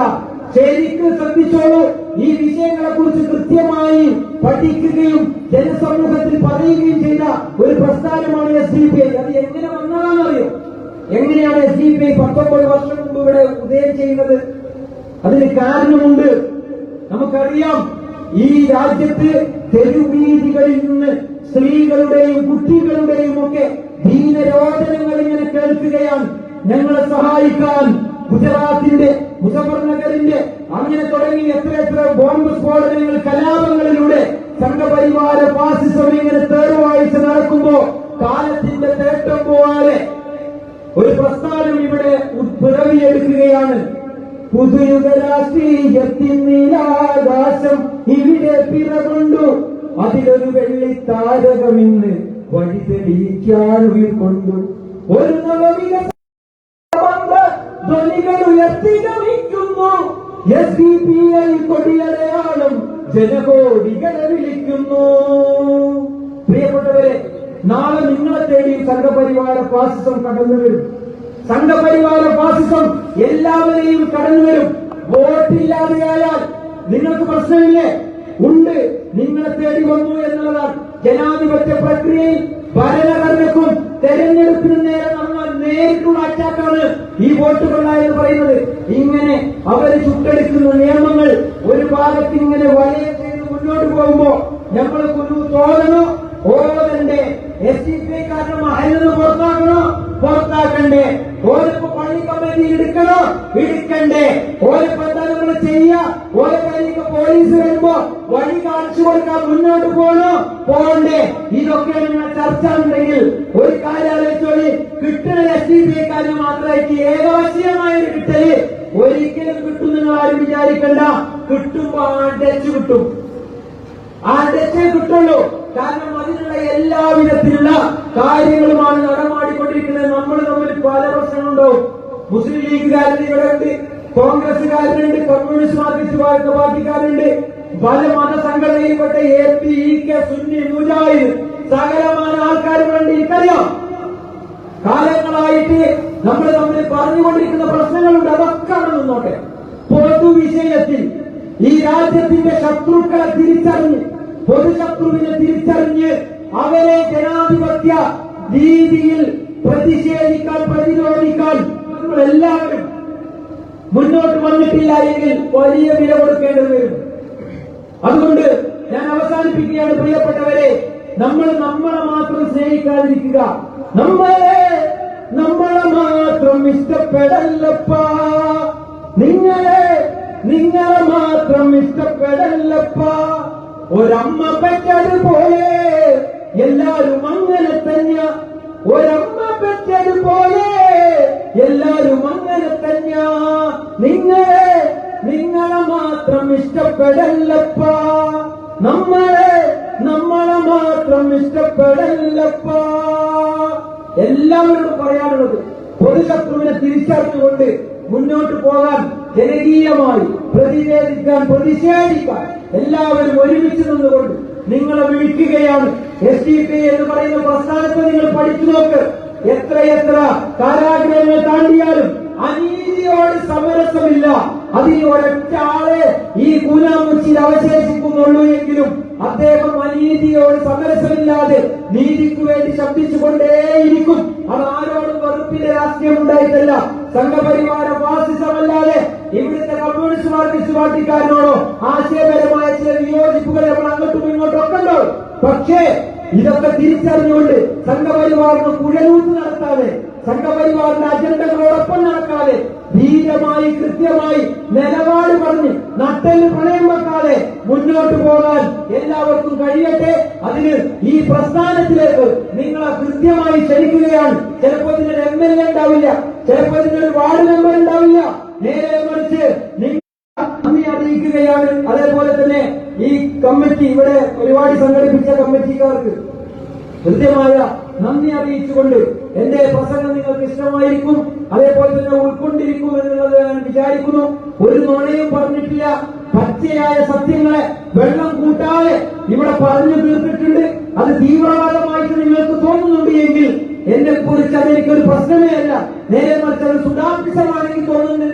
ശരിക്കും ശ്രദ്ധിച്ചോളൂ. ഈ വിഷയങ്ങളെ കുറിച്ച് കൃത്യമായി പഠിക്കുകയും ജനസമൂഹത്തിൽ പറയുകയും ചെയ്ത ഒരു പ്രസ്ഥാനമാണ് SDPI. അത് എങ്ങനെ വന്നതാണെന്നറിയോ? എങ്ങനെയാണ് SDPI 19 വർഷം മുമ്പ് ഇവിടെ ഉദയം ചെയ്യുന്നത്? അതിന് കാരണമുണ്ട്. നമുക്കറിയാം, ഈ രാജ്യത്ത് തെരുവീതികളിൽ നിന്ന് സ്ത്രീകളുടെയും കുട്ടികളുടെയും ഒക്കെ ദീനരോധനങ്ങൾ ഇങ്ങനെ കേൾക്കുകയാണ്. ഞങ്ങളെ സഹായിക്കാൻ ഗുജറാത്തിന്റെ മുസഫർനഗറിന്റെ അങ്ങനെ തുടങ്ങി എത്ര ബോംബ് സ്ഫോടനങ്ങൾ കലാപങ്ങളിലൂടെ സംഘപരിവാര ഫാസിസം ഇങ്ങനെ തേർവാഴ്ച നടക്കുമ്പോ കാലത്തിന്റെ തേട്ടം പോലെ ഒരു പ്രസ്ഥാനം ഇവിടെ പിറവിയെടുക്കുകയാണ്. പുതുയുഗ രാഷ്ട്രീയത്തിൻ നീലാകാശം ഇവിടെ പിറകൊണ്ടു, അതിലൊരു വെള്ളിത്താരകമിന്ന് വഴി തെളിയിക്കാൻ ഉയർക്കൊണ്ടു. ഒരു നവവികസന ധ്വനികൾ ഉയർത്തിഗമിക്കുന്നു. SDPI കൊടിയടയാളം ജനകോടികളെ വിളിക്കുന്നു. പ്രിയപ്പെട്ടവരെ, നാളെ നിങ്ങളെ തേടി സംഘപരിവാര ഫാസിസം കടന്നു വരും. സംഘപരിവാര ഫാസിസം എല്ലാവരെയും കടന്നു വരും. വോട്ടില്ലാതെയായാൽ നിങ്ങൾക്ക് പ്രശ്നമില്ലേ? ഉണ്ട്. നിങ്ങളെ തേടി വന്നു എന്നുള്ളതാണ്. ജനാധിപത്യ പ്രക്രിയയിൽ ഭരണഘടനക്കും തെരഞ്ഞെടുപ്പിന് നേരെ നമ്മൾ നേരിട്ടുള്ള അറ്റാക്കാണ് ഈ വോട്ട് കൊള്ള എന്ന് പറയുന്നത്. ഇങ്ങനെ അവര് ചുട്ടെടുക്കുന്ന നിയമങ്ങൾ ഒരു ഭാഗത്ത് ഇങ്ങനെ വലയ ചെയ്ത് മുന്നോട്ട് പോകുമ്പോ നമ്മൾക്ക് ഒരു തോന്നണോ ഓരോ SDPI കാരണം മഹലിന് പുറത്താക്കണ്ടേ? ഓരോ പള്ളി കമ്മിറ്റി എടുക്കണ്ടേ? ഓരോ പ്രധാനങ്ങൾ ഓരോ കാര്യങ്ങൾ പോലീസ് വരുമ്പോ വഴി കാണിച്ചു കൊടുക്കാൻ മുന്നോട്ട് പോകണ്ടേ? ഇതൊക്കെ നിങ്ങൾ ചർച്ച ഉണ്ടെങ്കിൽ ഒരു കാര്യാലോചിച്ചോളി. കിട്ടുന്ന SDPI കാര്യം മാത്രമായിട്ട് ഏകപക്ഷീയമായൊരു കിട്ടല് ഒരിക്കലും കിട്ടും. നിങ്ങൾ ആരും വിചാരിക്കണ്ട. കിട്ടുമ്പോ അടച്ചു കിട്ടും. അടച്ചേ കിട്ടുള്ളൂ. കാരണം അതിനുള്ള എല്ലാവിധത്തിലുള്ള കാര്യങ്ങളുമാണ് നടമാടിക്കൊണ്ടിരിക്കുന്നത്. നമ്മൾ തമ്മിൽ പല പ്രശ്നങ്ങളുണ്ടാവും. മുസ്ലിം ലീഗുകാരൻ ഇവിടെ ഉണ്ട്, കോൺഗ്രസുകാരനുണ്ട്, കമ്മ്യൂണിസ്റ്റ് മാർക്സിസ്റ്റ് പാർട്ടിക്കാരുണ്ട്, പല മതസംഘടനയിൽപ്പെട്ട AP, EK, സുന്നി, മുജാഹിദ് സകലമായ ആൾക്കാരുണ്ട്. എനിക്കറിയാം കാലങ്ങളായിട്ട് നമ്മൾ തമ്മിൽ പറഞ്ഞുകൊണ്ടിരിക്കുന്ന പ്രശ്നങ്ങളുണ്ട്. അതൊക്കെ അവിടെ നിന്നോട്ടെ. പൊതുവിഷയത്തിൽ ഈ രാജ്യത്തിന്റെ ശത്രുക്കളെ തിരിച്ചറിഞ്ഞ്, പൊതുശത്രുവിനെ തിരിച്ചറിഞ്ഞ് അവരെ ജനാധിപത്യ രീതിയിൽ പ്രതിഷേധിക്കാൻ, പ്രതിരോധിക്കാൻ നമ്മൾ എല്ലാവരും മുന്നോട്ട് വന്നിട്ടില്ല എങ്കിൽ വലിയ വില കൊടുക്കേണ്ടത് വരും. അതുകൊണ്ട് ഞാൻ അവസാനിപ്പിക്കുകയാണ്. പ്രിയപ്പെട്ടവരെ, നമ്മളെ മാത്രം സ്നേഹിക്കാതിരിക്കുക. നമ്മളെ മാത്രം ഇഷ്ടപ്പെടല്ലപ്പാ. നിങ്ങളെ മാത്രം ഇഷ്ടപ്പെടല്ലപ്പാ. ഒരമ്മ പെറ്റതുപോലെ എല്ലാരും അങ്ങനെ തന്നെ. ഒരമ്മ പെറ്റതുപോലെ എല്ലാരും അങ്ങനെ തന്നെ. നിങ്ങളെ മാത്രം ഇഷ്ടപ്പെടല്ലപ്പാ. നമ്മളെ മാത്രം ഇഷ്ടപ്പെടല്ലപ്പാ. എല്ലാവരോടും പറയാനുള്ളത് പൊതുശത്രുവിനെ തിരിച്ചറിഞ്ഞുകൊണ്ട് മുന്നോട്ട് പോകാൻ, ജനകീയമായി പ്രതിഷേധിക്കാൻ എല്ലാവരും ഒരുമിച്ച് നിന്നുകൊണ്ട് നിങ്ങളെ വിളിക്കുകയാണ്. SDPI എന്ന് പറയുന്ന പ്രസ്ഥാനത്തെ നിങ്ങൾ പഠിച്ചു നോക്ക്. എത്രയെത്ര കാരാഗ്രഹങ്ങൾ താണ്ടിയാലും അനീതിയോട് സമരസമില്ല. അതിന് ഒരൊറ്റ ആളെ ഈ കൂനാമുച്ചിൽ അവശേഷിക്കുന്നുള്ളൂ എങ്കിലും അദ്ദേഹം അനീതിയോട് സമരസമില്ലാതെ നീതിക്ക് വേണ്ടി ശബ്ദിച്ചുകൊണ്ടേയിരിക്കും. അത് ആരോടും വെറുപ്പിന്റെ രാഷ്ട്രീയം ഉണ്ടായിട്ടല്ല, സംഘപരിവാര ഫാസിസമല്ലാതെ ഇവിടുത്തെ കമ്മ്യൂണിസ്റ്റ് മാർക്സിസ്റ്റ് പാർട്ടിക്കാരനോടോ ആശയപരമായ ചില വിയോജിപ്പുകൾ നമ്മൾ അങ്ങോട്ടും ഇങ്ങോട്ടും ഒക്കെ ഉണ്ടോ. പക്ഷേ ഇതൊക്കെ തിരിച്ചറിഞ്ഞുകൊണ്ട് സംഘപരിവാറിന് കുഴലൂത്ത് നടത്താതെ, സംഘപരിവാറിന്റെ അജണ്ടകളോടൊപ്പം നടക്കാതെ, ധീരമായി കൃത്യമായി നിലപാട് പറഞ്ഞ് നട്ടല് പണയം വെക്കാതെ മുന്നോട്ട് പോകാൻ എല്ലാവർക്കും കഴിയട്ടെ. അതിന് ഈ പ്രസ്ഥാനത്തിലേക്ക് നിങ്ങളെ കൃത്യമായി ക്ഷണിക്കുകയാണ്. ചിലപ്പോൾ ഇതിനൊരു MLA ഉണ്ടാവില്ല, ചിലപ്പോൾ ഇതിനൊരു വാർഡ് മെമ്പർ ഉണ്ടാവില്ല. നേരെ മറിച്ച് നന്ദി അറിയിക്കുകയാണ്. അതേപോലെ തന്നെ ഈ കമ്മിറ്റി, ഇവിടെ പരിപാടി സംഘടിപ്പിച്ച കമ്മിറ്റിക്കാർക്ക് കൃത്യമായ നന്ദി അറിയിച്ചുകൊണ്ട് എന്റെ പ്രസംഗം നിങ്ങൾക്ക് ഇഷ്ടമായിരിക്കും, അതേപോലെ തന്നെ ഉൾക്കൊണ്ടിരിക്കും എന്നുള്ളത് ഞാൻ വിചാരിക്കുന്നു. ഒരു നുണയും പറഞ്ഞിട്ടില്ല. പച്ചയായ സത്യങ്ങളെ വെള്ളം കൂട്ടാതെ ഇവിടെ പറഞ്ഞു തീർത്തിട്ടുണ്ട്. അത് തീവ്രവാദമായിട്ട് നിങ്ങൾക്ക് തോന്നുന്നുണ്ട് എങ്കിൽ എന്നെ കുറിച്ച് അതെനിക്കൊരു പ്രശ്നമേ അല്ല. നേരെ മറിച്ച് അത് സുധാംശമാണെങ്കിൽ തോന്നുന്നുണ്ട്.